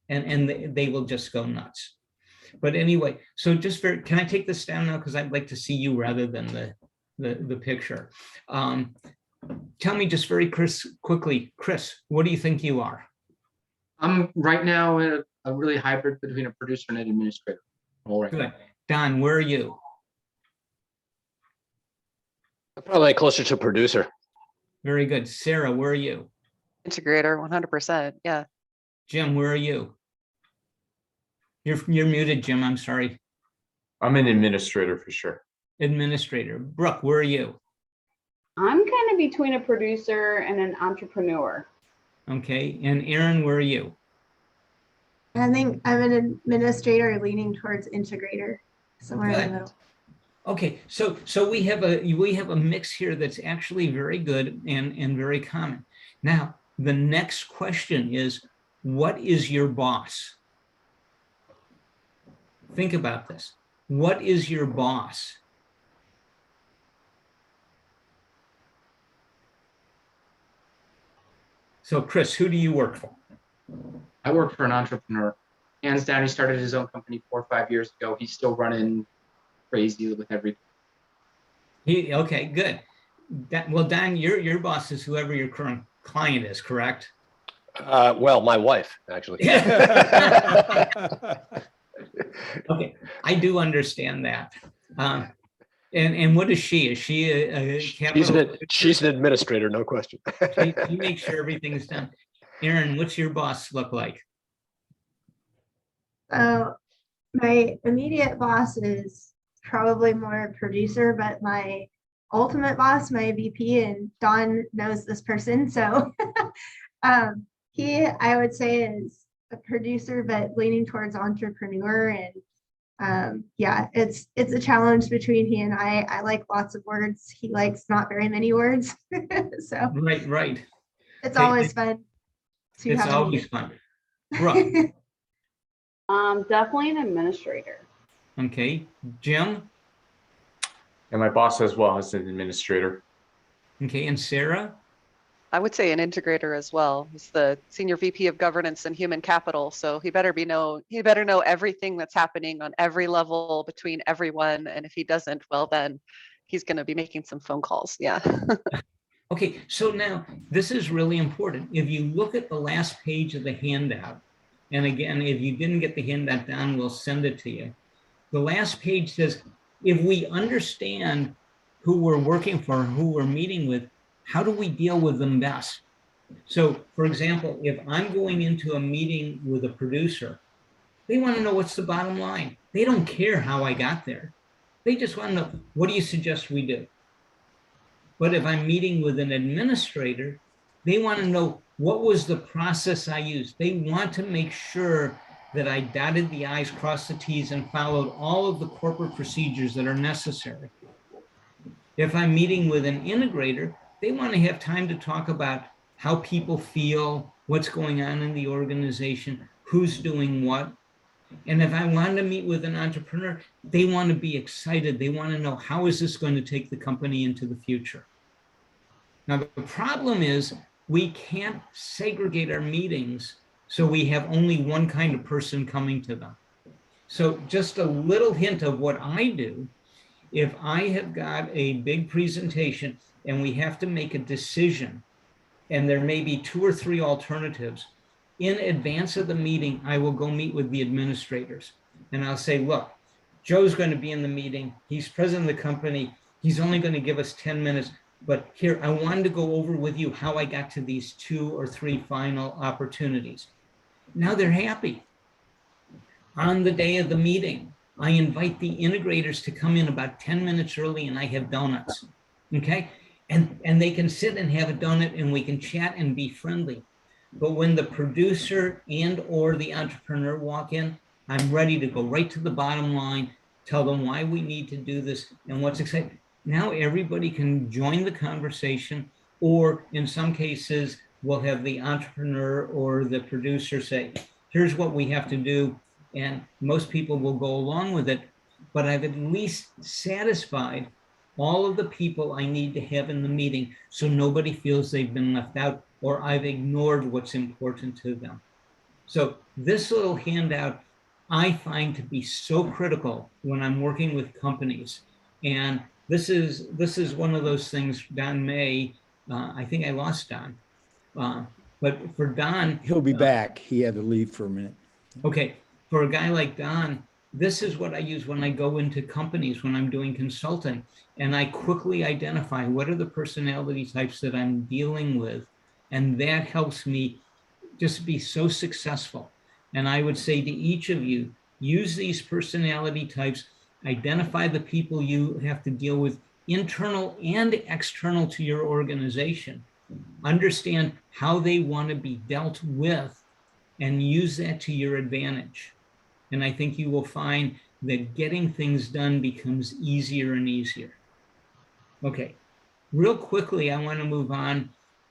And they will just go nuts. But anyway, so just can I take this down now? Because I'd like to see you rather than the picture. Tell me just very quickly, Chris, what do you think you are? I'm right now a really hybrid between a producer and an administrator. Good. Don, where are you? Probably closer to producer. Very good. Sarah, where are you? Integrator, 100%. Yeah. Jim, where are you? You're muted, Jim. I'm sorry. I'm an administrator for sure. Administrator. Brooke, where are you? I'm kind of between a producer and an entrepreneur. Okay. And Aaron, where are you? I think I'm an administrator leaning towards integrator, somewhere in the middle. Okay, so we have a mix here that's actually very good and very common. Now, the next question is, what is your boss? Think about this. What is your boss? So, Chris, who do you work for? I work for an entrepreneur. Hands down, he started his own company 4 or 5 years ago. He's still running crazy with everything. Okay, good. Well, Don, your boss is whoever your current client is, correct? Well, my wife, actually. Okay, I do understand that. And what is she? Is she a capital? She's an administrator, no question. She makes sure everything's done. Aaron, what's your boss look like? My immediate boss is probably more producer, but my ultimate boss, my VP, and Don knows this person, so he, I would say, is a producer, but leaning towards entrepreneur. And yeah, it's a challenge between he and I. I like lots of words. He likes not very many words. So right. It's always fun. It's always fun. Brooke. Definitely an administrator. Okay, Jim. And my boss as well as an administrator. Okay, and Sarah? I would say an integrator as well. He's the Senior VP of Governance and Human Capital, so he better know everything that's happening on every level between everyone. And if he doesn't, well, then he's going to be making some phone calls. Yeah. Okay, so now this is really important. If you look at the last page of the handout, and again, if you didn't get the handout down, we'll send it to you. The last page says, if we understand who we're working for, who we're meeting with, how do we deal with them best? So, for example, if I'm going into a meeting with a producer, they want to know what's the bottom line. They don't care how I got there. They just want to know, what do you suggest we do? But if I'm meeting with an administrator, they want to know, what was the process I used? They want to make sure that I dotted the I's, crossed the T's, and followed all of the corporate procedures that are necessary. If I'm meeting with an integrator, they want to have time to talk about how people feel, what's going on in the organization, who's doing what. And if I want to meet with an entrepreneur, they want to be excited. They want to know, how is this going to take the company into the future? Now, the problem is we can't segregate our meetings so we have only one kind of person coming to them. So just a little hint of what I do. If I have got a big presentation and we have to make a decision, and there may be 2 or 3 alternatives, in advance of the meeting, I will go meet with the administrators. And I'll say, look, Joe's going to be in the meeting. He's president of the company. He's only going to give us 10 minutes. But here, I wanted to go over with you how I got to these 2 or 3 final opportunities. Now they're happy. On the day of the meeting, I invite the integrators to come in about 10 minutes early, and I have donuts, okay? And they can sit and have a donut, and we can chat and be friendly. But when the producer and or the entrepreneur walk in, I'm ready to go right to the bottom line, tell them why we need to do this and what's exciting. Now everybody can join the conversation, or in some cases, we'll have the entrepreneur or the producer say, here's what we have to do. And most people will go along with it, but I've at least satisfied all of the people I need to have in the meeting so nobody feels they've been left out or I've ignored what's important to them. So this little handout I find to be so critical when I'm working with companies. And this is one of those things. Don May, I think I lost Don, but for Don, He'll be back. He had to leave for a minute. Okay, for a guy like Don, this is what I use when I go into companies, when I'm doing consulting, and I quickly identify what are the personality types that I'm dealing with, and that helps me just be so successful. And I would say to each of you, use these personality types, identify the people you have to deal with, internal and external to your organization, understand how they want to be dealt with, and use that to your advantage. And I think you will find that getting things done becomes easier and easier. Okay, real quickly, I want to move on.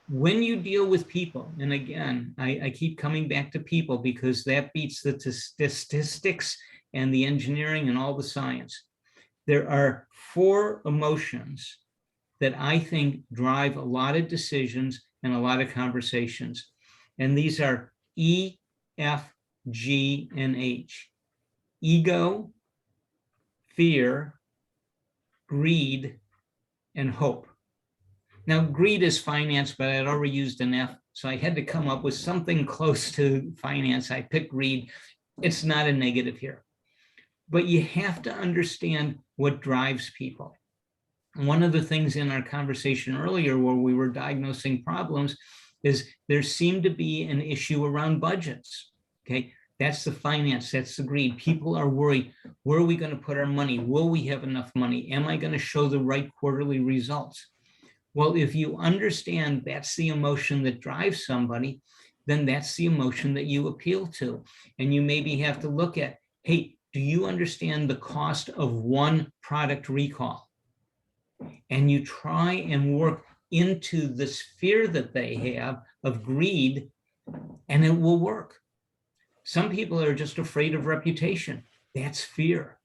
When you deal with people, and again, I keep coming back to people because that beats the statistics and the engineering and all the science. There are 4 emotions that I think drive a lot of decisions and a lot of conversations. And these are E, F, G, and H. Ego, fear, greed, and hope. Now, greed is finance, but I'd already used an F, so I had to come up with something close to finance. I picked greed. It's not a negative here. But you have to understand what drives people. One of the things in our conversation earlier where we were diagnosing problems is there seemed to be an issue around budgets, okay? That's the finance, that's the greed. People are worried, where are we going to put our money? Will we have enough money? Am I going to show the right quarterly results? Well, if you understand that's the emotion that drives somebody, then that's the emotion that you appeal to. And you maybe have to look at, hey, do you understand the cost of one product recall? And you try and work into this fear that they have of greed, and it will work. Some people are just afraid of reputation. That's fear.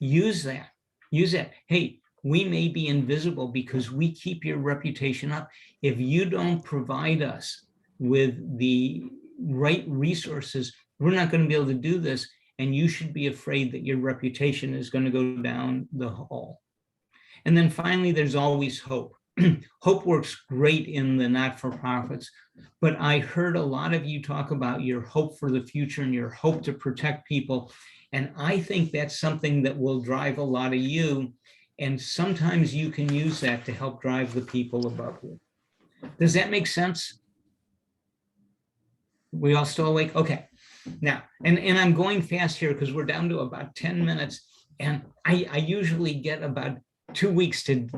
Use that. Use that. Hey, we may be invisible because we keep your reputation up. If you don't provide us with the right resources, we're not going to be able to do this. And you should be afraid that your reputation is going to go down the hole. And then finally, there's always hope. Hope works great in the not-for-profits, but I heard a lot of you talk about your hope for the future and your hope to protect people. And I think that's something that will drive a lot of you. And sometimes you can use that to help drive the people above you. Does that make sense? We all still awake? Okay. Now, and I'm going fast here because we're down to about 10 minutes. And I usually get about 2 weeks to,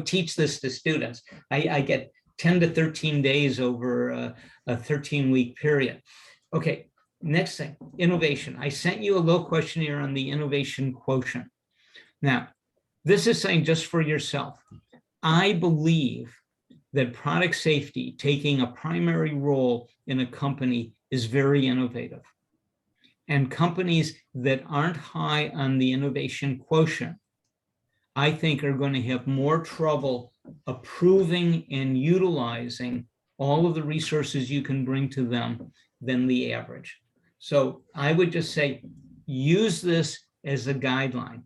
teach this to students. I get 10 to 13 days over a 13-week period. Okay, next thing, innovation. I sent you a little questionnaire on the innovation quotient. Now, this is saying just for yourself. I believe that product safety taking a primary role in a company is very innovative. And companies that aren't high on the innovation quotient, I think, are going to have more trouble approving and utilizing all of the resources you can bring to them than the average. So I would just say, use this as a guideline.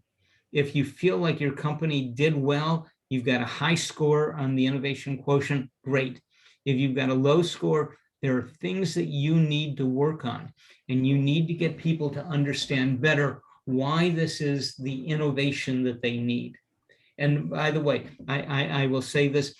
If you feel like your company did well, you've got a high score on the innovation quotient, great. If you've got a low score, there are things that you need to work on, and you need to get people to understand better why this is the innovation that they need. And by the way, I will say this,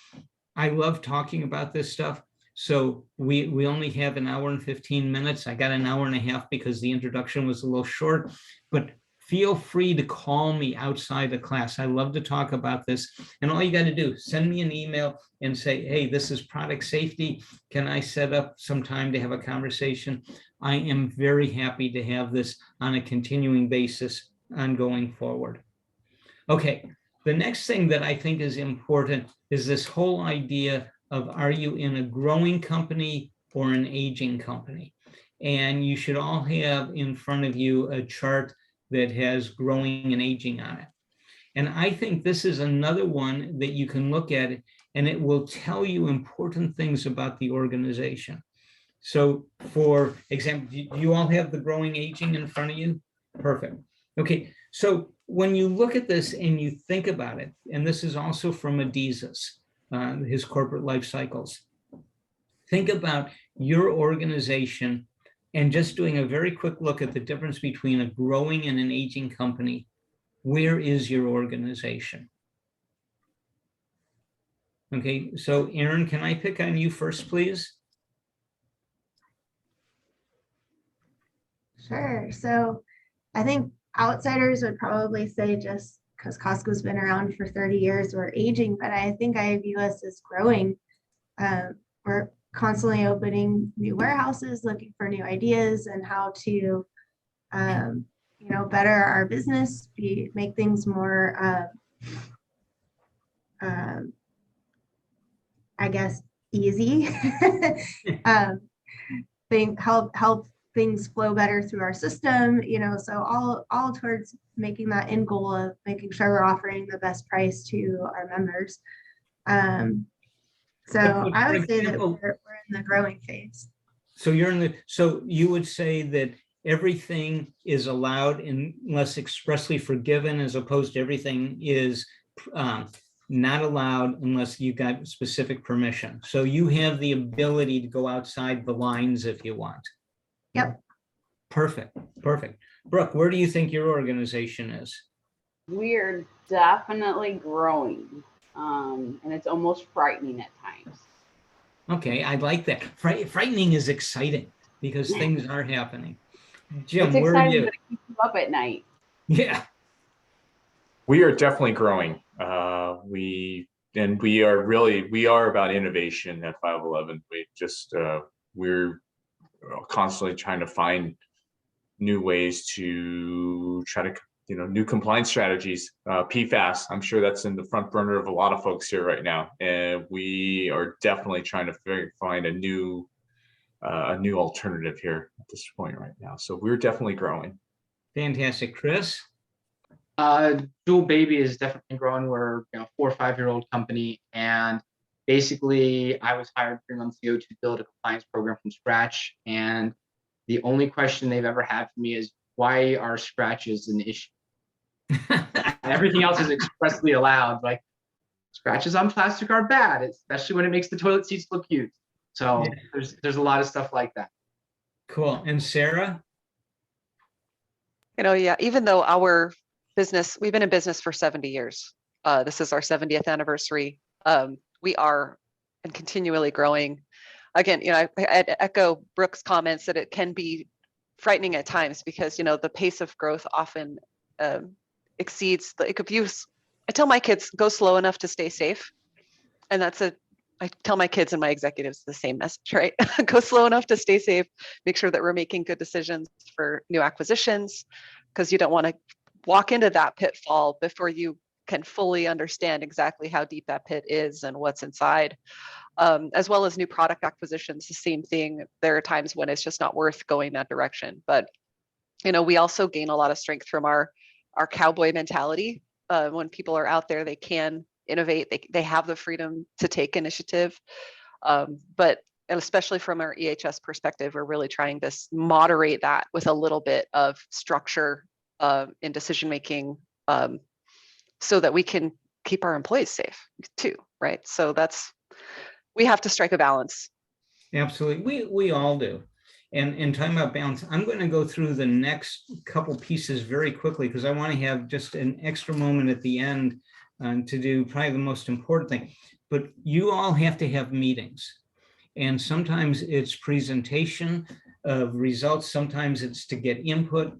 I love talking about this stuff. So we only have an hour and 15 minutes. I got an hour and a half because the introduction was a little short, but feel free to call me outside the class. I love to talk about this. And all you got to do, send me an email and say, hey, this is product safety. Can I set up some time to have a conversation? I am very happy to have this on a continuing basis ongoing forward. Okay, the next thing that I think is important is this whole idea of, are you in a growing company or an aging company? And you should all have in front of you a chart that has growing and aging on it. And I think this is another one that you can look at, and it will tell you important things about the organization. So for example, do you all have the growing aging in front of you? Perfect. Okay, so when you look at this and you think about it, and this is also from Adizes, his corporate life cycles, think about your organization and just doing a very quick look at the difference between a growing and an aging company. Where is your organization? Okay, so Aaron, can I pick on you first, please? Sure. So I think outsiders would probably say, just because Costco's been around for 30 years, we're aging, but I think I view us as growing. We're constantly opening new warehouses, looking for new ideas and how to, better our business, make things more, I guess, easy. Help things flow better through our system, so all towards making that end goal of making sure we're offering the best price to our members. So I would say that we're in the growing phase. So so you would say that everything is allowed unless expressly forgiven, as opposed to everything is not allowed unless you got specific permission. So you have the ability to go outside the lines if you want. Yep. Perfect. Perfect. Brooke, where do you think your organization is? We're definitely growing. And it's almost frightening at times. Okay, I like that. Frightening is exciting because things are happening. Jim, it's where are you? But it keeps you up at night. Yeah. We are definitely growing. We are about innovation at 511. We're constantly trying to find new ways to try to, new compliance strategies. PFAS, I'm sure that's in the front burner of a lot of folks here right now. And we are definitely trying to find a new alternative here at this point right now. So we're definitely growing. Fantastic. Chris? Jewel Baby is definitely growing. We're 4 or 5 year old company, and basically I was hired 3 months ago to build a compliance program from scratch. And the only question they've ever had for me is, why are scratches an issue? Everything else is expressly allowed. Like, scratches on plastic are bad, especially when it makes the toilet seats look used. So yeah, there's a lot of stuff like that. Cool. And Sarah? Yeah, even though our business, we've been in business for 70 years. This is our 70th anniversary. We are and continually growing. Again, I'd echo Brooke's comments that it can be frightening at times because, the pace of growth often exceeds I tell my kids, go slow enough to stay safe. And I tell my kids and my executives the same message, right? Go slow enough to stay safe, make sure that we're making good decisions for new acquisitions, because you don't want to walk into that pitfall before you can fully understand exactly how deep that pit is and what's inside. As well as new product acquisitions, the same thing. There are times when it's just not worth going that direction. But we also gain a lot of strength from our cowboy mentality. When people are out there, they can innovate, they have the freedom to take initiative. But especially from our EHS perspective, we're really trying to moderate that with a little bit of structure in decision making, so that we can keep our employees safe too, right? So we have to strike a balance. Absolutely, we all do. And talking about balance, I'm going to go through the next couple pieces very quickly because I want to have just an extra moment at the end to do probably the most important thing. But you all have to have meetings. And sometimes it's presentation of results. Sometimes it's to get input.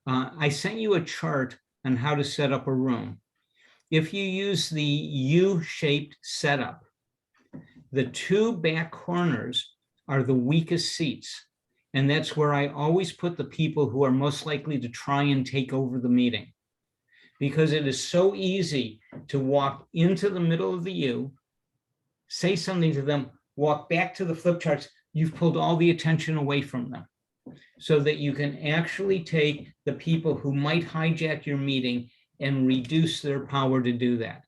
I sent you a chart on how to set up a room. If you use the U-shaped setup, the two back corners are the weakest seats. And that's where I always put the people who are most likely to try and take over the meeting. Because it is so easy to walk into the middle of the U, say something to them, walk back to the flip charts, you've pulled all the attention away from them. So that you can actually take the people who might hijack your meeting and reduce their power to do that.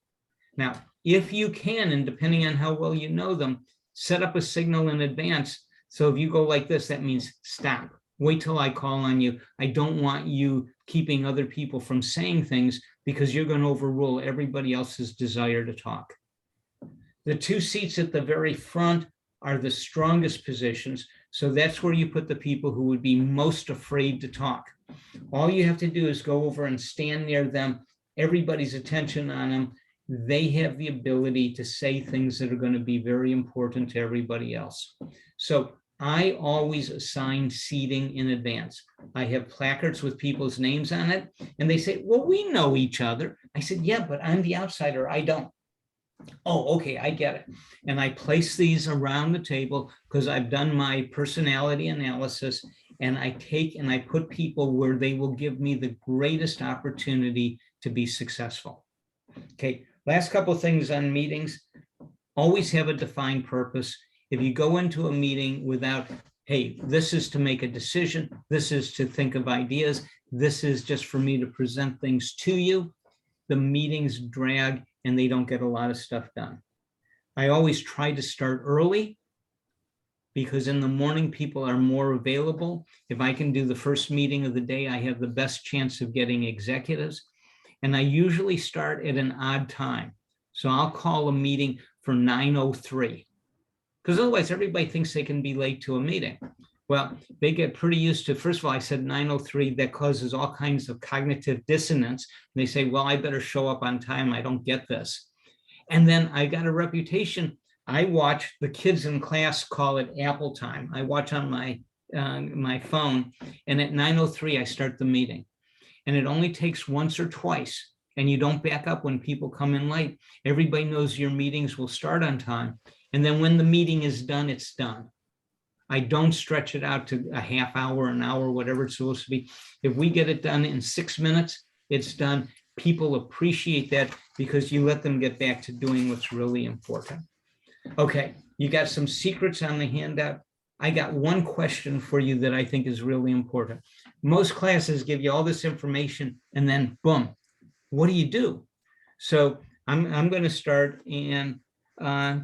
Now, if you can, and depending on how well you know them, set up a signal in advance. So if you go like this, that means stop, wait till I call on you. I don't want you keeping other people from saying things because you're going to overrule everybody else's desire to talk. The two seats at the very front are the strongest positions. So that's where you put the people who would be most afraid to talk. All you have to do is go over and stand near them, everybody's attention on them. They have the ability to say things that are going to be very important to everybody else. So I always assign seating in advance. I have placards with people's names on it, and they say, well, we know each other. I said, yeah, but I'm the outsider. I don't. Oh, okay, I get it. And I place these around the table because I've done my personality analysis, and I take and I put people where they will give me the greatest opportunity to be successful. Okay, last couple of things on meetings. Always have a defined purpose. If you go into a meeting without, hey, this is to make a decision, this is to think of ideas, this is just for me to present things to you, the meetings drag and they don't get a lot of stuff done. I always try to start early because in the morning people are more available. If I can do the first meeting of the day, I have the best chance of getting executives. And I usually start at an odd time. So I'll call a meeting for 9:03 because otherwise everybody thinks they can be late to a meeting. Well, they get pretty used to, first of all, I said 9:03, that causes all kinds of cognitive dissonance. And they say, well, I better show up on time. I don't get this. And then I got a reputation. I watch the kids in class call it Apple time. I watch on my phone, and at 9:03, I start the meeting. And it only takes once or twice, and you don't back up when people come in late. Everybody knows your meetings will start on time. And then when the meeting is done, it's done. I don't stretch it out to a half hour, an hour, whatever it's supposed to be. If we get it done in 6 minutes, it's done. People appreciate that because you let them get back to doing what's really important. Okay, you got some secrets on the handout. I got one question for you that I think is really important. Most classes give you all this information and then boom, what do you do? So I'm going to start, and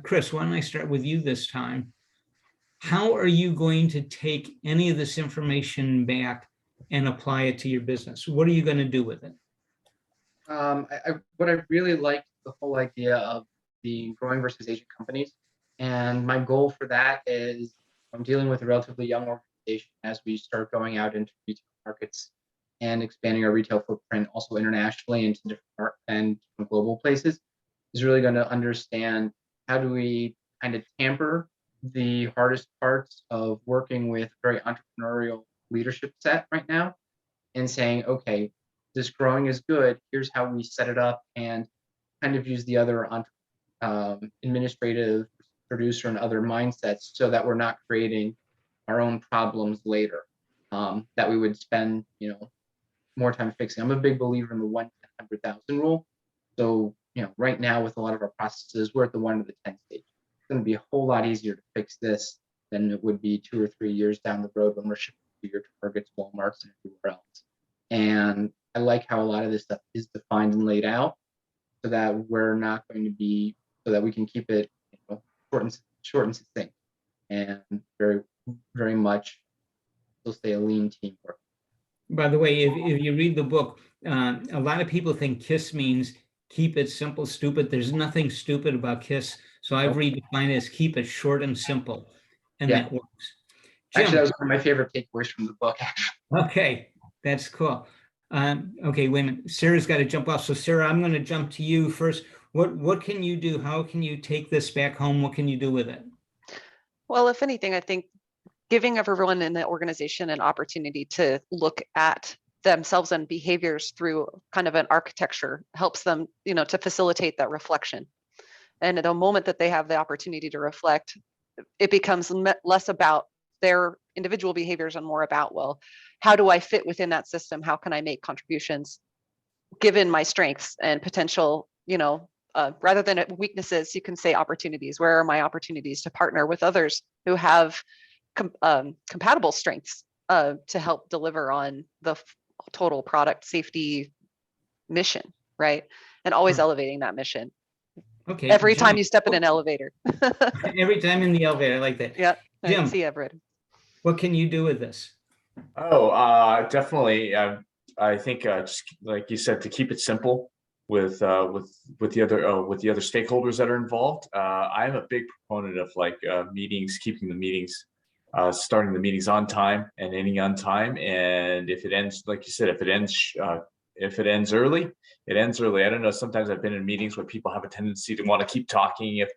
Chris, why don't I start with you this time? How are you going to take any of this information back and apply it to your business? What are you going to do with it? What I really like the whole idea of the growing versus Asian companies. And my goal for that is I'm dealing with a relatively young organization as we start going out into retail markets and expanding our retail footprint also internationally into different global places, is really going to understand how do we kind of tamper the hardest parts of working with very entrepreneurial leadership set right now and saying, okay, this growing is good, here's how we set it up, and kind of use the other administrative, producer, and other mindsets so that we're not creating our own problems later that we would spend more time fixing. I'm a big believer in the 1 to 100,000 rule. So right now with a lot of our processes, we're at the 1 to the 10 stage. It's going to be a whole lot easier to fix this than it would be 2 or 3 years down the road when we're shipping to your Targets, Walmarts, and everywhere else. And I like how a lot of this stuff is defined and laid out, so that we're not going to be, so that we can keep it, you know, short and succinct, and very, very much, we'll say, a lean teamwork. By the way, if you read the book, a lot of people think KISS means keep it simple, stupid. There's nothing stupid about KISS. So I've redefined it as keep it short and simple. And that works. Jim. Actually, that was one of my favorite takeaways from the book, actually. Okay, that's cool. Okay, wait a minute. Sarah's got to jump off. So Sarah, I'm going to jump to you first. What can you do? How can you take this back home? What can you do with it? Well, if anything, I think giving everyone in the organization an opportunity to look at themselves and behaviors through kind of an architecture helps them, you know, to facilitate that reflection. And at the moment that they have the opportunity to reflect, it becomes less about their individual behaviors and more about, well, how do I fit within that system? How can I make contributions given my strengths and potential, you know, rather than weaknesses, you can say opportunities. Where are my opportunities to partner with others who have compatible strengths to help deliver on the total product safety mission, right? And always elevating that mission. Okay. Every Jim. time you step in an elevator. Every time in the elevator, I like that. Yeah. Jim, See Everett. What can you do with this? Oh, definitely. I think just like you said, to keep it simple with the other stakeholders that are involved. I'm a big proponent of like meetings, keeping the meetings, starting the meetings on time and ending on time. And if it ends, like you said, if it ends early, it ends early. I don't know. Sometimes I've been in meetings where people have a tendency to want to keep talking if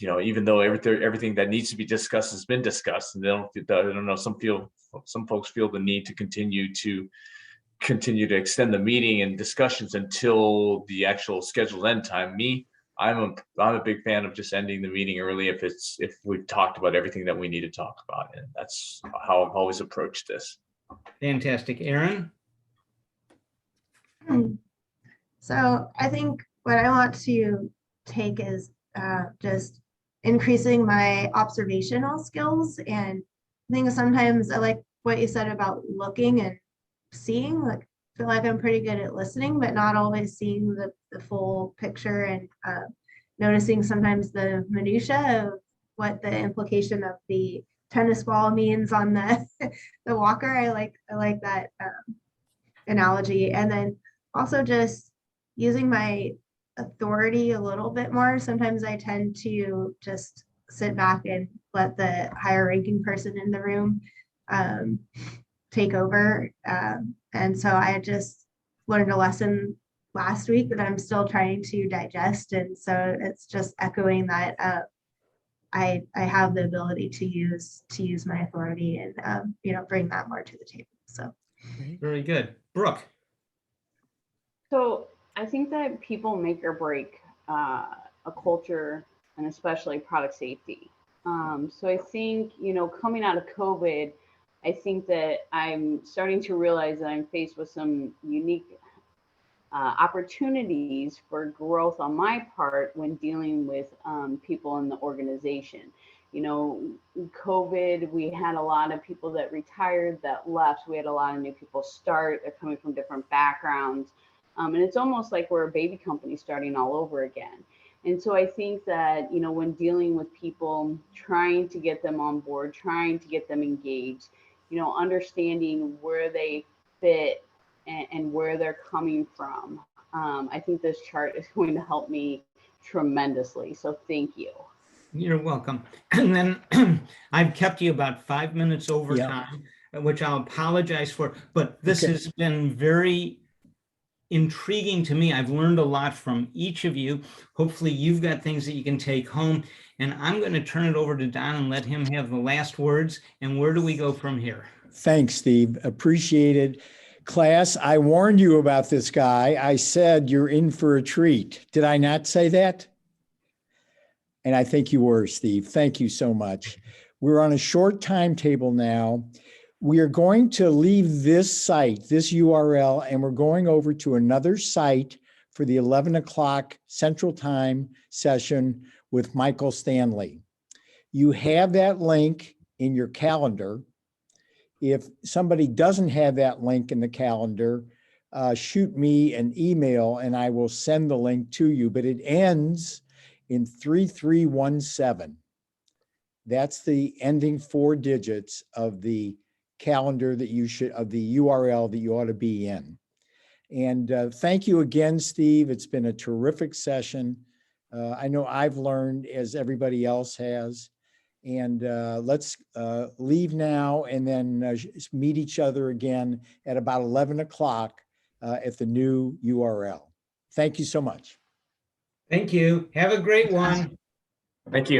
you know, even though everything that needs to be discussed has been discussed, and I don't know, some folks feel the need to continue to extend the meeting and discussions until the actual scheduled end time. I'm a big fan of just ending the meeting early if we've talked about everything that we need to talk about, and that's how I've always approached this. Fantastic. Aaron? So I think what I want to take is just increasing my observational skills. And I think sometimes I like what you said about looking and seeing. Like, I feel like I'm pretty good at listening, but not always seeing the full picture, and noticing sometimes the minutia of what the implication of the tennis ball means on the the walker. I like that analogy. And then also just using my authority a little bit more. Sometimes I tend to just sit back and let the higher ranking person in the room take over. And so I just learned a lesson last week that I'm still trying to digest. And so it's just echoing that I have the ability to use my authority and you know, bring that more to the table. So very good. Brooke. So I think that people make or break a culture, and especially product safety. So I think, you know, coming out of COVID, I think that I'm starting to realize that I'm faced with some unique opportunities for growth on my part when dealing with people in the organization. You know, COVID, we had a lot of people that retired, that left. We had a lot of new people start. They're coming from different backgrounds. And it's almost like we're a baby company starting all over again. And so I think that, you know, when dealing with people, trying to get them on board, trying to get them engaged, you know, understanding where they fit and where they're coming from. I think this chart is going to help me tremendously. So thank you. You're welcome. And then I've kept you about 5 minutes over time, which I'll apologize for, but this has been very intriguing to me. I've learned a lot from each of you. Hopefully you've got things that you can take home, and I'm going to turn it over to Don and let him have the last words. And where do we go from here? Thanks, Steve. Appreciated. Class, I warned you about this guy. I said you're in for a treat. Did I not say that? And I think you were, Steve. Thank you so much. We're on a short timetable now. We are going to leave this site, this URL, and we're going over to another site for the 11 o'clock Central Time session with Michael Stanley. You have that link in your calendar. If somebody doesn't have that link in the calendar, shoot me an email and I will send the link to you, but it ends in 3317. That's the ending 4 digits of the calendar that you should, of the URL that you ought to be in. And thank you again, Steve. It's been a terrific session. I know I've learned, as everybody else has. And let's leave now and then meet each other again at about 11 o'clock at the new URL. Thank you so much. Thank you. Have a great one. Thank you.